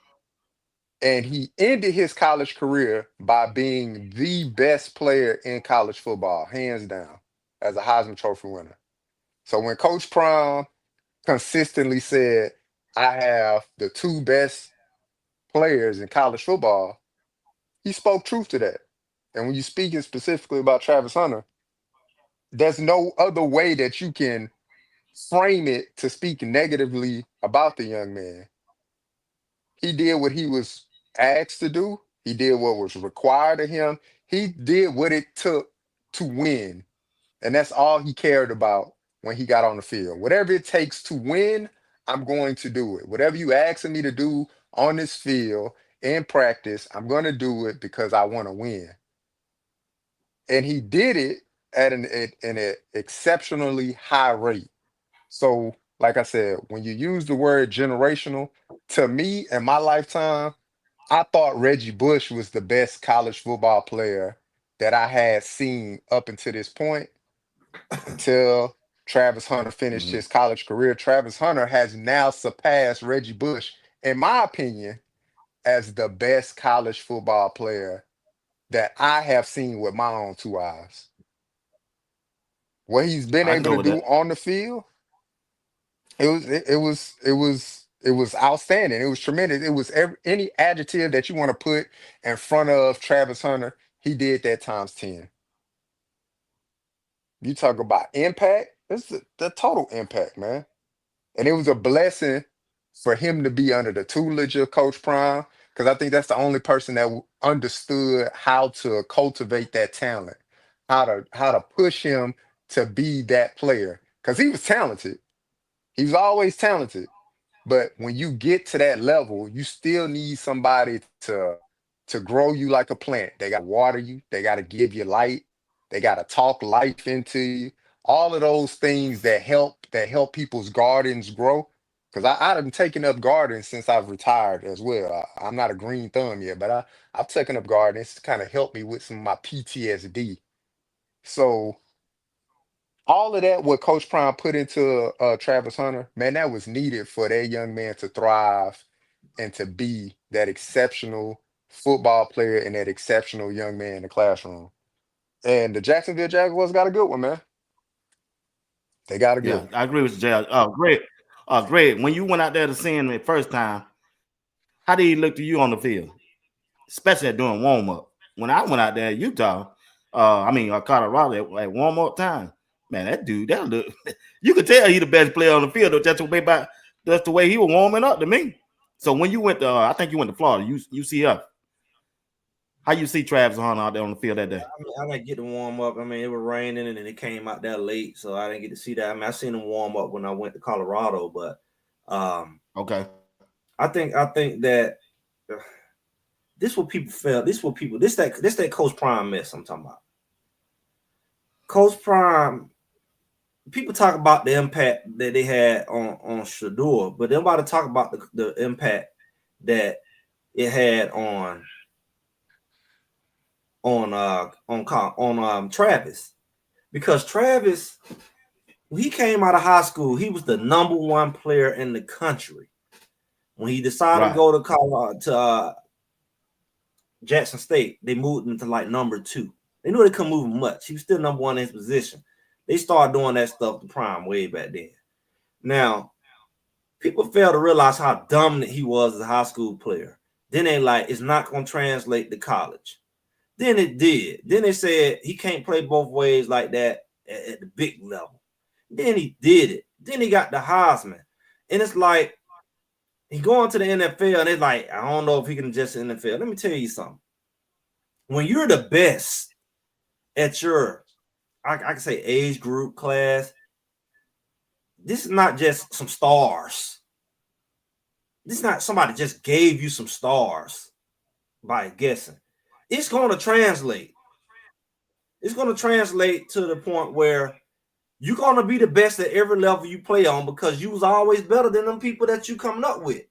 And he ended his college career by being the best player in college football, hands down, as a Heisman Trophy winner. So when Coach Prime consistently said, I have the two best players in college football, he spoke truth to that. And when you're speaking specifically about Travis Hunter, there's no other way that you can frame it to speak negatively about the young man. He did what he was asked to do. He did what was required of him. He did what it took to win. And that's all he cared about when he got on the field. Whatever it takes to win, I'm going to do it. Whatever you asking me to do on this field in practice, I'm going to do it because I want to win. And he did it at an exceptionally high rate. So, like I said, when you use the word generational, to me in my lifetime, I thought Reggie Bush was the best college football player that I had seen up until this point, until Travis Hunter finished Mhm. his college career. Travis Hunter has now surpassed Reggie Bush, in my opinion, as the best college football player that I have seen with my own two eyes. What he's been I can able go to with do that. on the field, it was outstanding. It was tremendous. It was any adjective that you want to put in front of Travis Hunter, he did that times 10. You talk about impact, it's the total impact, man. And it was a blessing for him to be under the tutelage of Coach Prime, because I think that's the only person that understood how to cultivate that talent, how to push him to be that player. Because he was talented. He was always talented. But when you get to that level, you still need somebody to grow you like a plant. They got to water you. They got to give you light. They got to talk life into you. All of those things that help people's gardens grow. Because I've taken up gardens since I've retired as well. I'm not a green thumb yet, but I've taken up gardens to kind of help me with some of my PTSD. So all of that what Coach Prime put into Travis Hunter, man, that was needed for that young man to thrive and to be that exceptional football player and that exceptional young man in the classroom. And the Jacksonville Jaguars got a good one, man. They got to Yeah, go. I agree with you, Jay. Greg, Greg, when you went out there to see him the first time, how did he look to you on the field, especially at doing warm up? When I went out there in Utah, Colorado at warm up time, man, that look, you could tell he the best player on the field. That's the way he was warming up to me. So when you went to, I think you went to Florida, UCF. How you see Travis Hunter out there on the field that day? I didn't get to warm up. I mean, it was raining and it came out that late, so I didn't get to see that. I mean, I seen him warm up when I went to Colorado, but Okay. I think that this what people felt. This that Coach Prime mess I'm talking about. Coach Prime, people talk about the impact that they had on Shedeur, but nobody talk about the impact that it had on Travis, because Travis, when he came out of high school, he was the number one player in the country. When he decided to Right. go to Colorado, to Jackson State, they moved him to like number 2. They knew they couldn't move him much. He was still number 1 in his position. They started doing that stuff to Prime way back then. Now, people fail to realize how dominant he was as a high school player. Then they like, it's not going to translate to college. Then it did. Then they said he can't play both ways like that at the big level. Then he did it. Then he got the Heisman. And it's like, he going to the NFL, and it's like, I don't know if he can adjust the NFL. Let me tell you something. When you're the best at your, I can say age group, class, this is not just some stars. This is not somebody just gave you some stars by guessing. It's going to translate. It's going to translate to the point where you're going to be the best at every level you play on, because you was always better than them people that you coming up with.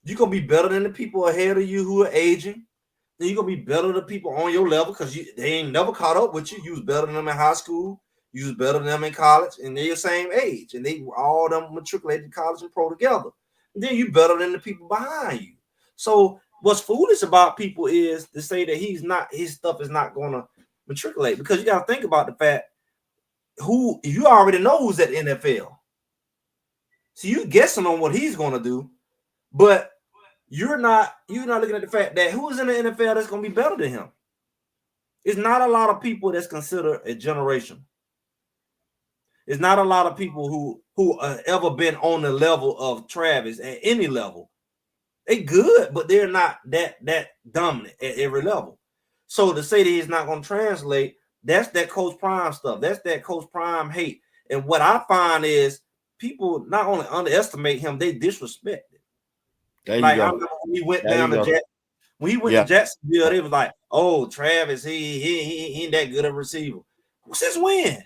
You're going to be better than the people ahead of you who are aging. Then you're going to be better than the people on your level, because they ain't never caught up with you. You was better than them in high school. You was better than them in college, and they're your same age. And they all them matriculated college and pro together. And then you better than the people behind you. So what's foolish about people is to say that his stuff is not going to matriculate, because you got to think about the fact who you already know who's at the NFL. So you guessing on what he's going to do, but you're not looking at the fact that who's in the NFL that's going to be better than him. It's not a lot of people that's considered a generation. It's not a lot of people who ever been on the level of Travis at any level. They good, but they're not that dominant at every level. So to say that he's not going to translate, that's that Coach Prime stuff. That's that Coach Prime hate. And what I find is people not only underestimate him, they disrespect it. There you Like go. I remember when he went There down you to go. when he went to Jacksonville, they was like, "Oh, Travis, he ain't that good of a receiver." Since when?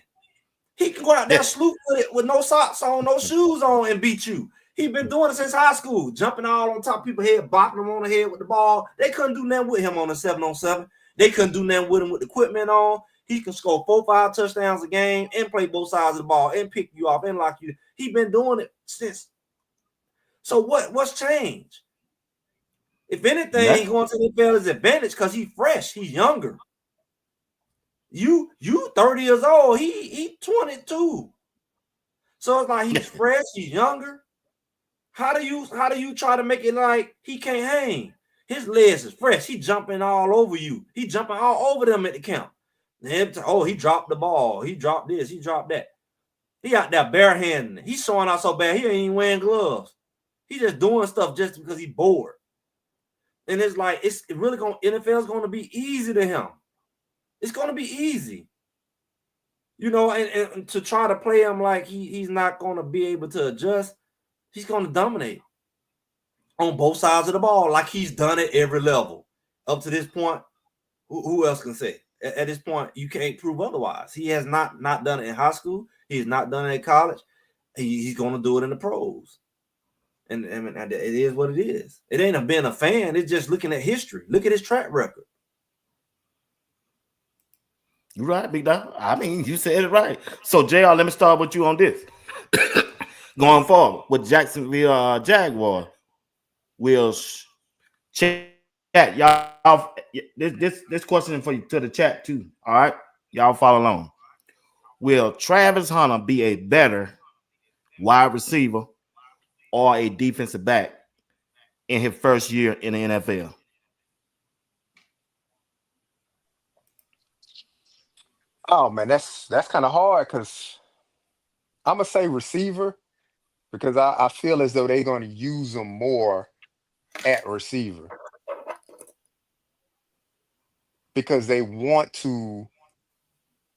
He can go out there sloop with no socks on, no shoes on, and beat you. He been doing it since high school, jumping all on top of people's head, bopping them on the head with the ball. They couldn't do nothing with him on the 7-on-7. They couldn't do nothing with him with the equipment on. He can score 4-5 touchdowns a game and play both sides of the ball and pick you off and lock you. He been doing it since. So what's changed? If anything, he going to the NFL's advantage because he's fresh. He's younger. You 30 years old. He 22. So it's like he's fresh. He's younger. How do you try to make it like he can't hang? His legs is fresh. He jumping all over you. He jumping all over them at the camp. Oh, he dropped the ball. He dropped this. He dropped that. He out there barehanded. He's showing out so bad. He ain't even wearing gloves. He just doing stuff just because he's bored. And it's like it's really going. NFL's going to be easy to him. It's going to be easy. You know, and to try to play him like he's not going to be able to adjust. He's going to dominate on both sides of the ball like he's done at every level. Up to this point, who else can say? At this point, you can't prove otherwise. He has not done it in high school. He's not done it in college. He's going to do it in the pros. And it is what it is. It ain't being a fan. It's just looking at history. Look at his track record. You're right, Big Dog. I mean, you said it right. So, JR, let me start with you on this. Going forward with Jacksonville Jaguar, will chat y'all. This question for you to the chat too. All right, y'all follow along. Will Travis Hunter be a better wide receiver or a defensive back in his first year in the NFL? Oh man, that's kind of hard because I'm gonna say receiver because I feel as though they're gonna use him more at receiver because they want to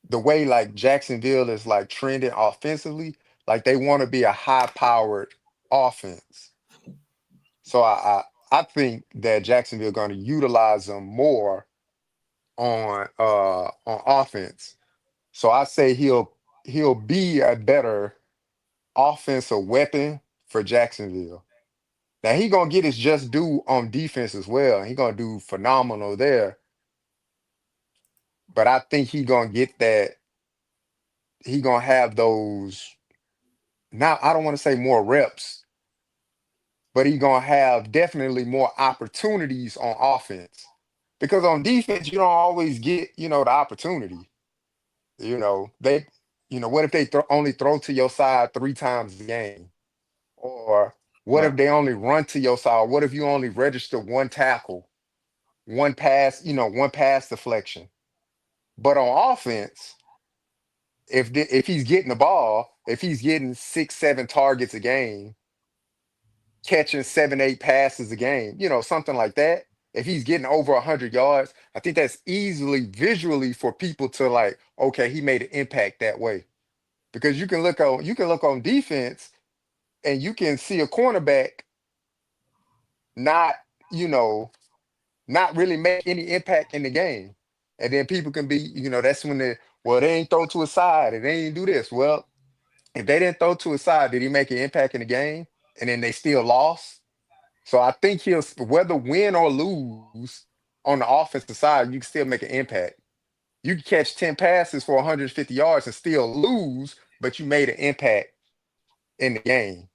the way like Jacksonville is like trending offensively, like they want to be a high powered offense. So I think that Jacksonville going to utilize them more on offense. So I say he'll be a better offensive weapon for Jacksonville. Now he gonna get his just due on defense as well. He gonna do phenomenal there. But I think he gonna get that. He gonna have those. Now I don't want to say more reps, but he gonna have definitely more opportunities on offense. Because on defense, you don't always get the opportunity. They, what if they only throw to your side 3 times a game, or what Right. if they only run to your side? What if you only register one tackle, one pass, one pass deflection? But on offense, if he's getting the ball, if he's getting 6, 7 targets a game, catching 7, 8 passes a game, something like that. If he's getting over 100 yards, I think that's easily visually for people to like, okay, he made an impact that way. Because you can look on defense and you can see a cornerback not, you know, not really make any impact in the game. And then people can be, that's when they ain't throw to a side and they ain't do this. Well, if they didn't throw to a side, did he make an impact in the game? And then they still lost. So I think whether win or lose on the offensive side, you can still make an impact. You can catch 10 passes for 150 yards and still lose, but you made an impact in the game.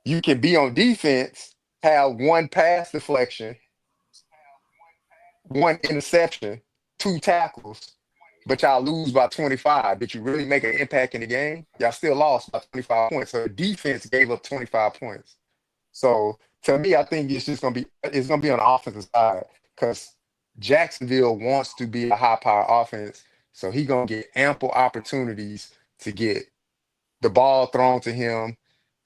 You can be on defense, have one pass deflection, one interception, 2 tackles, but y'all lose by 25. Did you really make an impact in the game? Y'all still lost by 25 points. So the defense gave up 25 points. So to me, I think it's gonna be on the offensive side because Jacksonville wants to be a high power offense. So he gonna get ample opportunities to get the ball thrown to him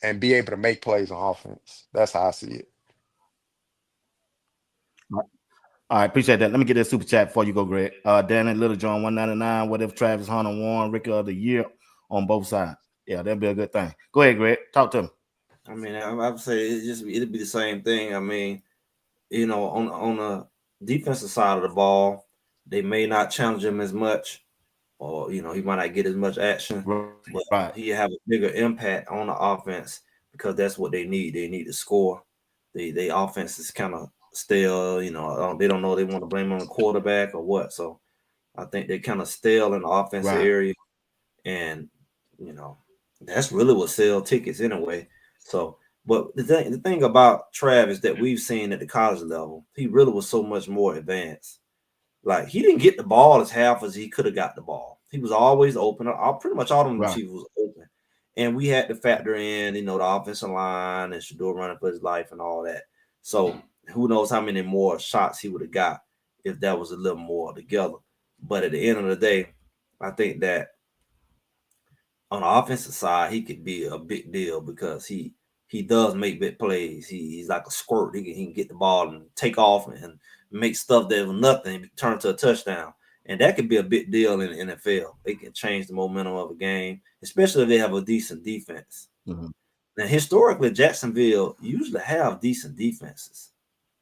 and be able to make plays on offense. That's how I see it. All right, appreciate that. Let me get that super chat before you go, Greg. Danny Little John 199. What if Travis Hunter won Rookie of the Year on both sides? Yeah, that'd be a good thing. Go ahead, Greg. Talk to him. I mean, I would say it'd be the same thing. I mean, on the defensive side of the ball, they may not challenge him as much, or he might not get as much action, but Right. he have a bigger impact on the offense because that's what they need. They need to score. They offense is kind of stale. They don't know they want to blame on the quarterback or what. So I think they kind of stale in the offensive Right. area, and that's really what sell tickets anyway. So, but the thing about Travis that we've seen at the college level, he really was so much more advanced. Like he didn't get the ball as half as he could have got the ball. He was always open. Pretty much all of them Right. receivers was open, and we had to factor in, the offensive line and Shedeur running for his life and all that. So who knows how many more shots he would have got if that was a little more together. But at the end of the day, I think that on the offensive side, he could be a big deal because he does make big plays. He's like a squirt. He can get the ball and take off and make stuff that was nothing turn to a touchdown. And that could be a big deal in the NFL. It can change the momentum of a game, especially if they have a decent defense. Mm-hmm. Now, historically, Jacksonville usually have decent defenses.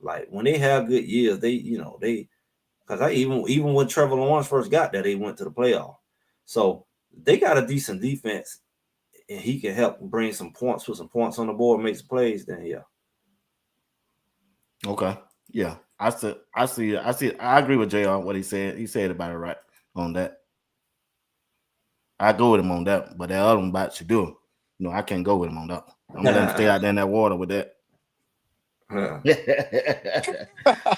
Like when they have good years, because even when Trevor Lawrence first got there, they went to the playoff. So they got a decent defense, and he can help bring some points, put some points on the board, make some plays. Then yeah. Okay. Yeah. I see. I agree with Jay on what he said. He said about it right on that. I go with him on that, but that other one about Shedeur, I can't go with him on that. I'm gonna let him stay out there in that water with that.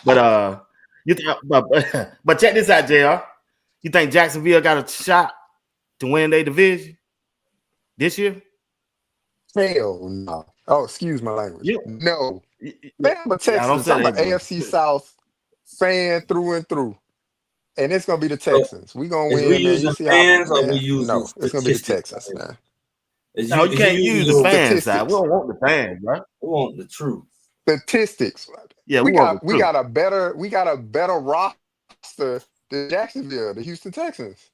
But you think, but check this out, JR. You think Jacksonville got a shot to win their division this year? Hell no. Oh, excuse my language. You, No. you, Man, I'm a I don't Texans. say I'm an that, but AFC South fan through and through. And it's gonna be the So Texans. We gonna is we win, man. You using see how, fans or we man? using No, it's gonna be the statistics? Texans, man. no, you Is you can't using use the your fan side. We Statistics. don't want the fans, bro. we want the truth. Statistics. Yeah, we We want got the we truth. got a better roster than Jacksonville, the Houston Texans.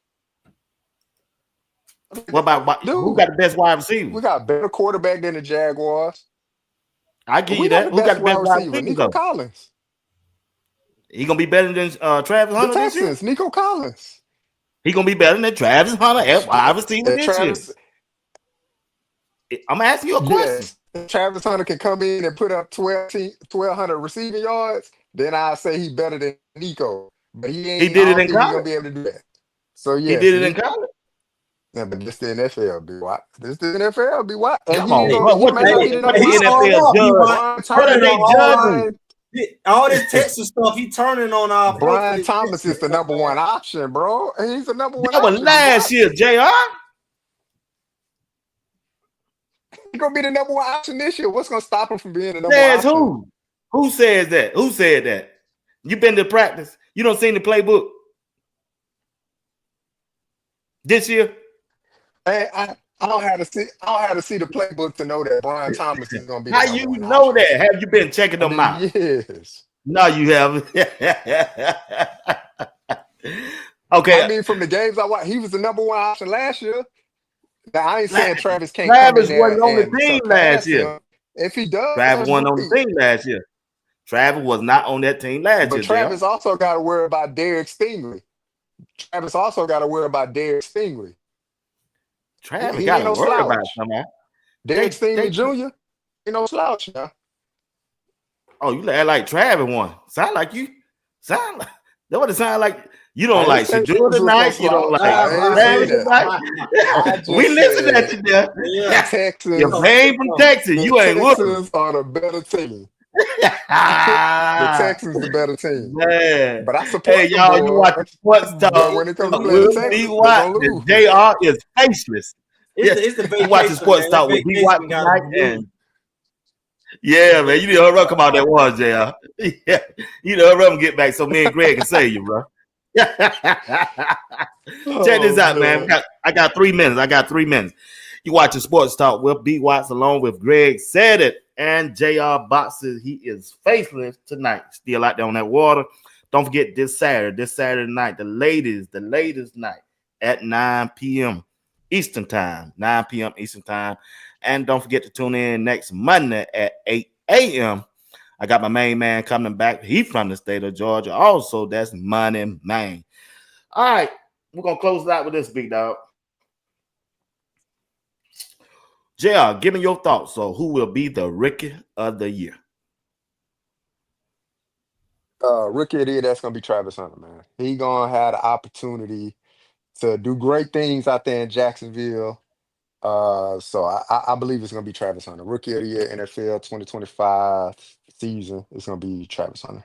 What about who Dude, got the best wide we receivers? got a better quarterback than the Jaguars. I give We you got that. the Who got best the wide best wide receiver, receivers Nico though? Collins. He gonna be better than Travis The Hunter this year. Texans, Nico Collins. He gonna be better than Travis Hunter at wide receiver And this year. Travis, I'm asking you a question. yes, if Travis Hunter can come in and put up 1,200 receiving yards, then I say he better than Nico. But he He ain't. I did it don't in think he's gonna college. be able to do that. So He yes, did it in Nico. college. Yeah, but this the NFL, be what? This the NFL, be what? And Come he ain't on, Hey, gonna. bro. He What may the not what, be the what number the he one showing NFL option. up. He judge? Brian What are turning they on judging? all this Texas stuff. He turning on our folks for Brian this Thomas Texas is the stuff, number man. one option, bro. And he's the number one That was option, be last what? year, Jr. He gonna be the number one option this year. What's gonna stop him from being the number one Says option? who? Who says that? Who said that? You been to practice? You don't seen the playbook this year? Hey, I don't have to see. I don't have to see the playbook to know that Brian Thomas is gonna be the How number you one know option. that? Have you been checking I them mean, out? yes. No, you haven't. I Okay. mean, from the games I watched, he was the number one option last year. Now, I ain't saying Travis can't come in Travis wasn't there on the and team last surpass year. him. If he does, Travis that's wasn't on the great. team last year. Travis was not on that team last But year, Travis Jr. also got to worry about Derek Stingley. Travis also got to worry about Derek Stingley. Travis He got ain't to no worry about slouch. something. Derek Stingley They Jr. ain't no slouch now. oh, you act like Travis won. Sound like you sound like that. What it sound like? You don't I ain't like say Shedeur Travis was no tonight. You don't slouch. like I ain't say Travis that. tonight. I We just listen at said you there. the Yeah. You Texans. came from Texas. The You ain't with them. Texans are the better team. The Texans the better team. Man. But I Hey, support the y'all, you watch the boys. sports But talk when it comes to playing the with B Texans, they're Watt. gonna The lose. JR is faceless. Yeah, It's the you watch the vacation, sports man. That talk with B Watt vacation got tonight. to be And yeah, man, you need to hurry up, come out that one, JR. Yeah, you need to hurry up and get back so me and Greg can save you, bro. Check this out, man. I got 3 minutes. I got 3 minutes. You watching Sports Talk with BWattts along with Greg Said It and JR Boxes. He is faithless tonight. Still out there on that water. Don't forget this Saturday night, the latest night at 9 p.m. Eastern Time. 9 p.m. Eastern Time. And don't forget to tune in next Monday at 8 a.m. I got my main man coming back. He from the state of Georgia. Also, that's Money Man. All right. We're going to close it out with this, big dog. JR, give me your thoughts. So, who will be the Rookie of the Year? Rookie of the year, that's gonna be Travis Hunter, man. He gonna have the opportunity to do great things out there in Jacksonville. So I believe it's gonna be Travis Hunter. Rookie of the year, NFL 2025 season. It's gonna be Travis Hunter.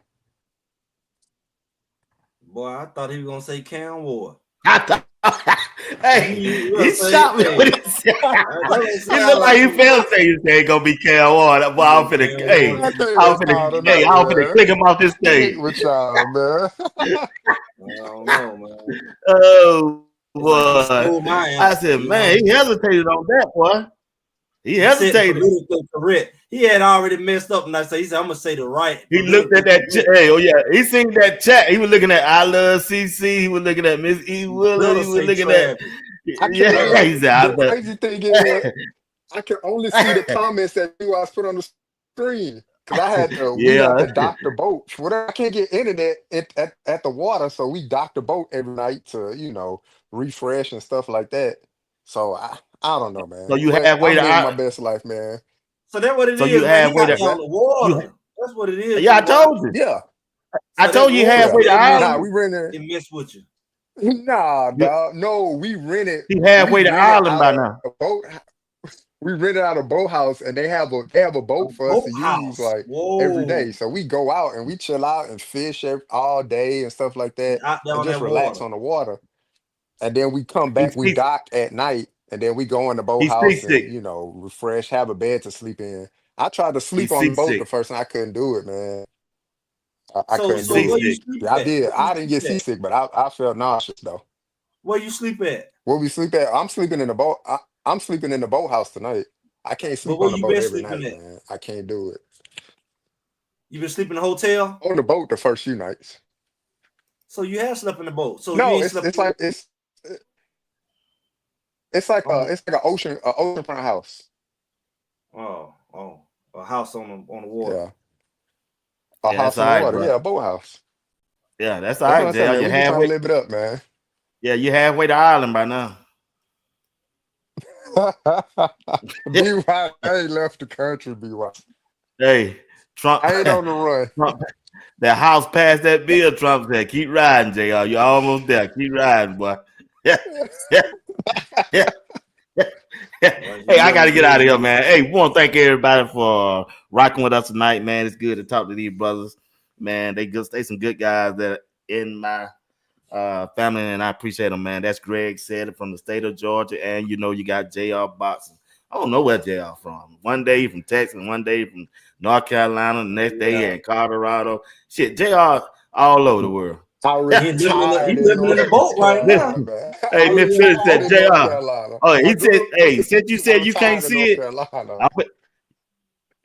boy, I thought he was gonna say Cam Ward. I thought, hey, he shot me with it. He looked like he felt say he said gonna be Cam Ward. Boy, I'm finna, hey, I can't I'm with y'all finna, hey, tonight, I'm finna man. click him off this stage. Can't with y'all, man. I don't know, man. Oh It's like he boy, stole my I answer, said, you man, know? he hesitated on that, boy. He He said the hesitated. political correct. He had already messed up, and I said, he said, I'm gonna say the right. He looked at that. Hey, oh yeah, he seen that chat. He was looking at I Love CC. He was looking at Miss E. Willer. He was looking at. Yeah, he said, I The love. crazy thing is, I can only see the comments that you guys put on the screen. Cause I had we had Yeah, to dock the boat. Whatever, I can't get internet at the water, so we dock the boat every night to refresh and stuff like that. So I don't know, so man. you But halfway I'm to living my I. best life, man. So that's what it So you is, man. He halfway out to. there on the water. That's what it is. Yeah, I told you. Yeah, I So told that you water halfway to really nah, Ireland. we rented. it mess with you. Nah, You, dog. No, we rented. he We halfway to rented Ireland out by now. a boat. We rented out a boathouse, and they have a A boat for us to use boathouse. like every Whoa. day. So we go out and we chill out and fish all day and stuff like that, Out there and on just that relax water. on the water. and then we come back, we dock at night, and then we go in the boathouse and, you know, refresh, have a bed to sleep in. I tried to sleep on the boat the first time. I couldn't do it, man. I couldn't do where it. you sleep I at? did. Where you I didn't get sleep at? seasick, but I felt nauseous though. Where you sleep at? Where we sleep at? I'm sleeping in the boat. I'm sleeping in the boathouse tonight. I can't But sleep where on the you boat been every sleeping night, at? man. I can't do it. You been sleeping in a hotel? On the boat the first few nights. So you have slept in the boat. So you No, ain't it's slept it's like it's like on an oceanfront house. a house on the water. Yeah. A Yeah, house that's in all the right, water. bro. Yeah, a boathouse. Yeah, that's all That's what right, I said, JR. man. You're We just trying to halfway. live it up, man. Yeah, you're halfway to Ireland by now. BWattts, I ain't left the country, BWattts. Hey, Trump. I ain't on the run. Trump, that house passed that bill. Trump said, "Keep riding, JR. You're almost there. Keep riding, boy." Yeah, yeah, yeah. Hey, I got to get out of here, man. Hey, we want to thank everybody for rocking with us tonight, man. It's good to talk to these brothers, man. They some good guys that are in my family, and I appreciate them, man. That's Greg said it from the state of Georgia, and you know you got JR Boxing. I don't know where JR from. One day from Texas, one day from North Carolina, the next day in Colorado. Shit, JR all over the world. I retired in North Carolina, man. Hey, Miss Phillips said JR. Oh, he said, hey, since you said you can't see it,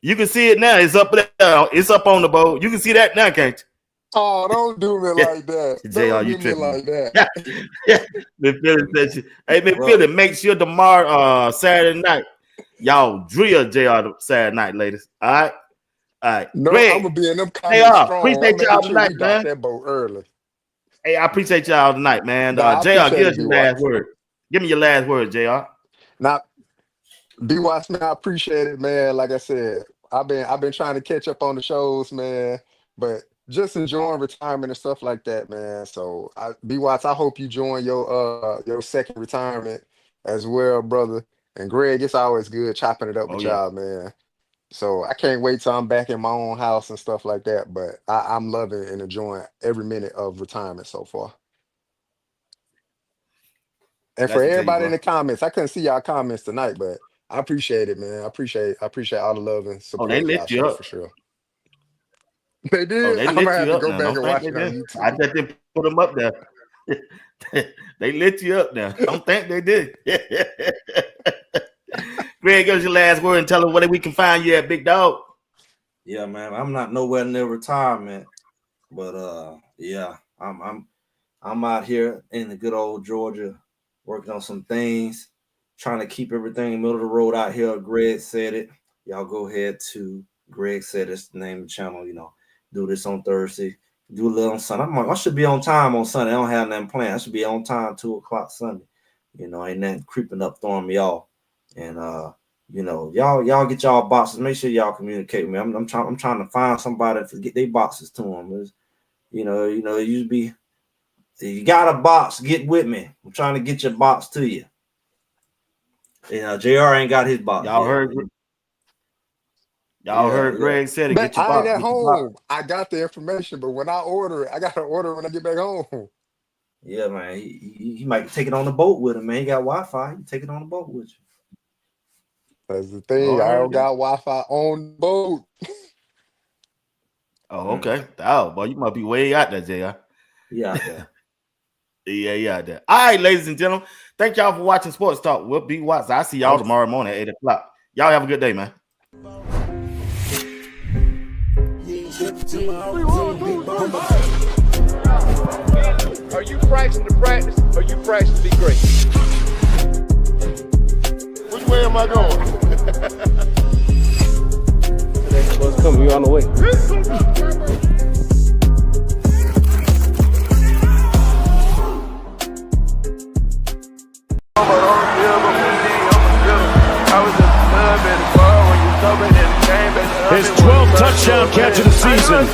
you can see it now. It's up there. It's up on the boat. You can see that now, can't you? Oh, don't do me like that. JR, you tripping like that. Miss Phillips said, hey, Miss Phillips, make sure tomorrow, Saturday night, y'all drill JR Saturday night, ladies. All right? All right. No, Greg, I'm going to be in them comments strong. appreciate y'all tonight, man. That boat early. Hey, I appreciate y'all tonight, man. Nah, JR, give us your last word. Give me your last word, JR. Now, BWattts, man, I appreciate it, man. Like I said, I've been trying to catch up on the shows, man, but just enjoying retirement and stuff like that, man. So, BWattts, I hope you join your second retirement as well, brother. And Greg, it's always good chopping it up with y'all, man. So I can't wait till I'm back in my own house and stuff like that. But I'm loving and enjoying every minute of retirement so far. And for everybody in the comments, I couldn't see y'all comments tonight, but I appreciate it, man. I appreciate all the love and support. They lift you up for sure. They did. They I'm gonna have to go back and watch it on YouTube. I just didn't put them up there. They lit you up now. Don't think they did. Greg, give us your last word and tell us where we can find you at, big dog. Yeah, man. I'm not nowhere near retirement, but yeah, I'm out here in the good old Georgia, working on some things, trying to keep everything in the middle of the road out here. Greg said it. Y'all go ahead to Greg said it's the name of the channel. You know, do this on Thursday, do a little on Sunday. I should be on time on Sunday. I don't have nothing planned. I should be on time 2:00 Sunday. You know, ain't nothing creeping up, throwing me off. And you know, y'all get y'all boxes. Make sure y'all communicate with me. I'm trying to find somebody to get their boxes to them. You know, you got a box, get with me. I'm trying to get your box to you. You know, JR ain't got his box. Y'all heard Greg said it. Get your box. I ain't at home. I got the information, but when I order it, I got to order it when I get back home. Yeah, man. He might take it on the boat with him, man. He got Wi-Fi. He can take it on the boat with you. That's the thing. I don't got Wi-Fi on the boat. Oh, okay. Oh, boy, you must be way out there, JR. Yeah, out there. Yeah, out there. All right, ladies and gentlemen. Thank y'all for watching Sports Talk with BWattts. I'll see y'all tomorrow morning at 8:00. Y'all have a good day, man. Are you practicing to practice or you practicing to be great? Which way am I going? What's coming? You on the way. His 12th touchdown catch of the season.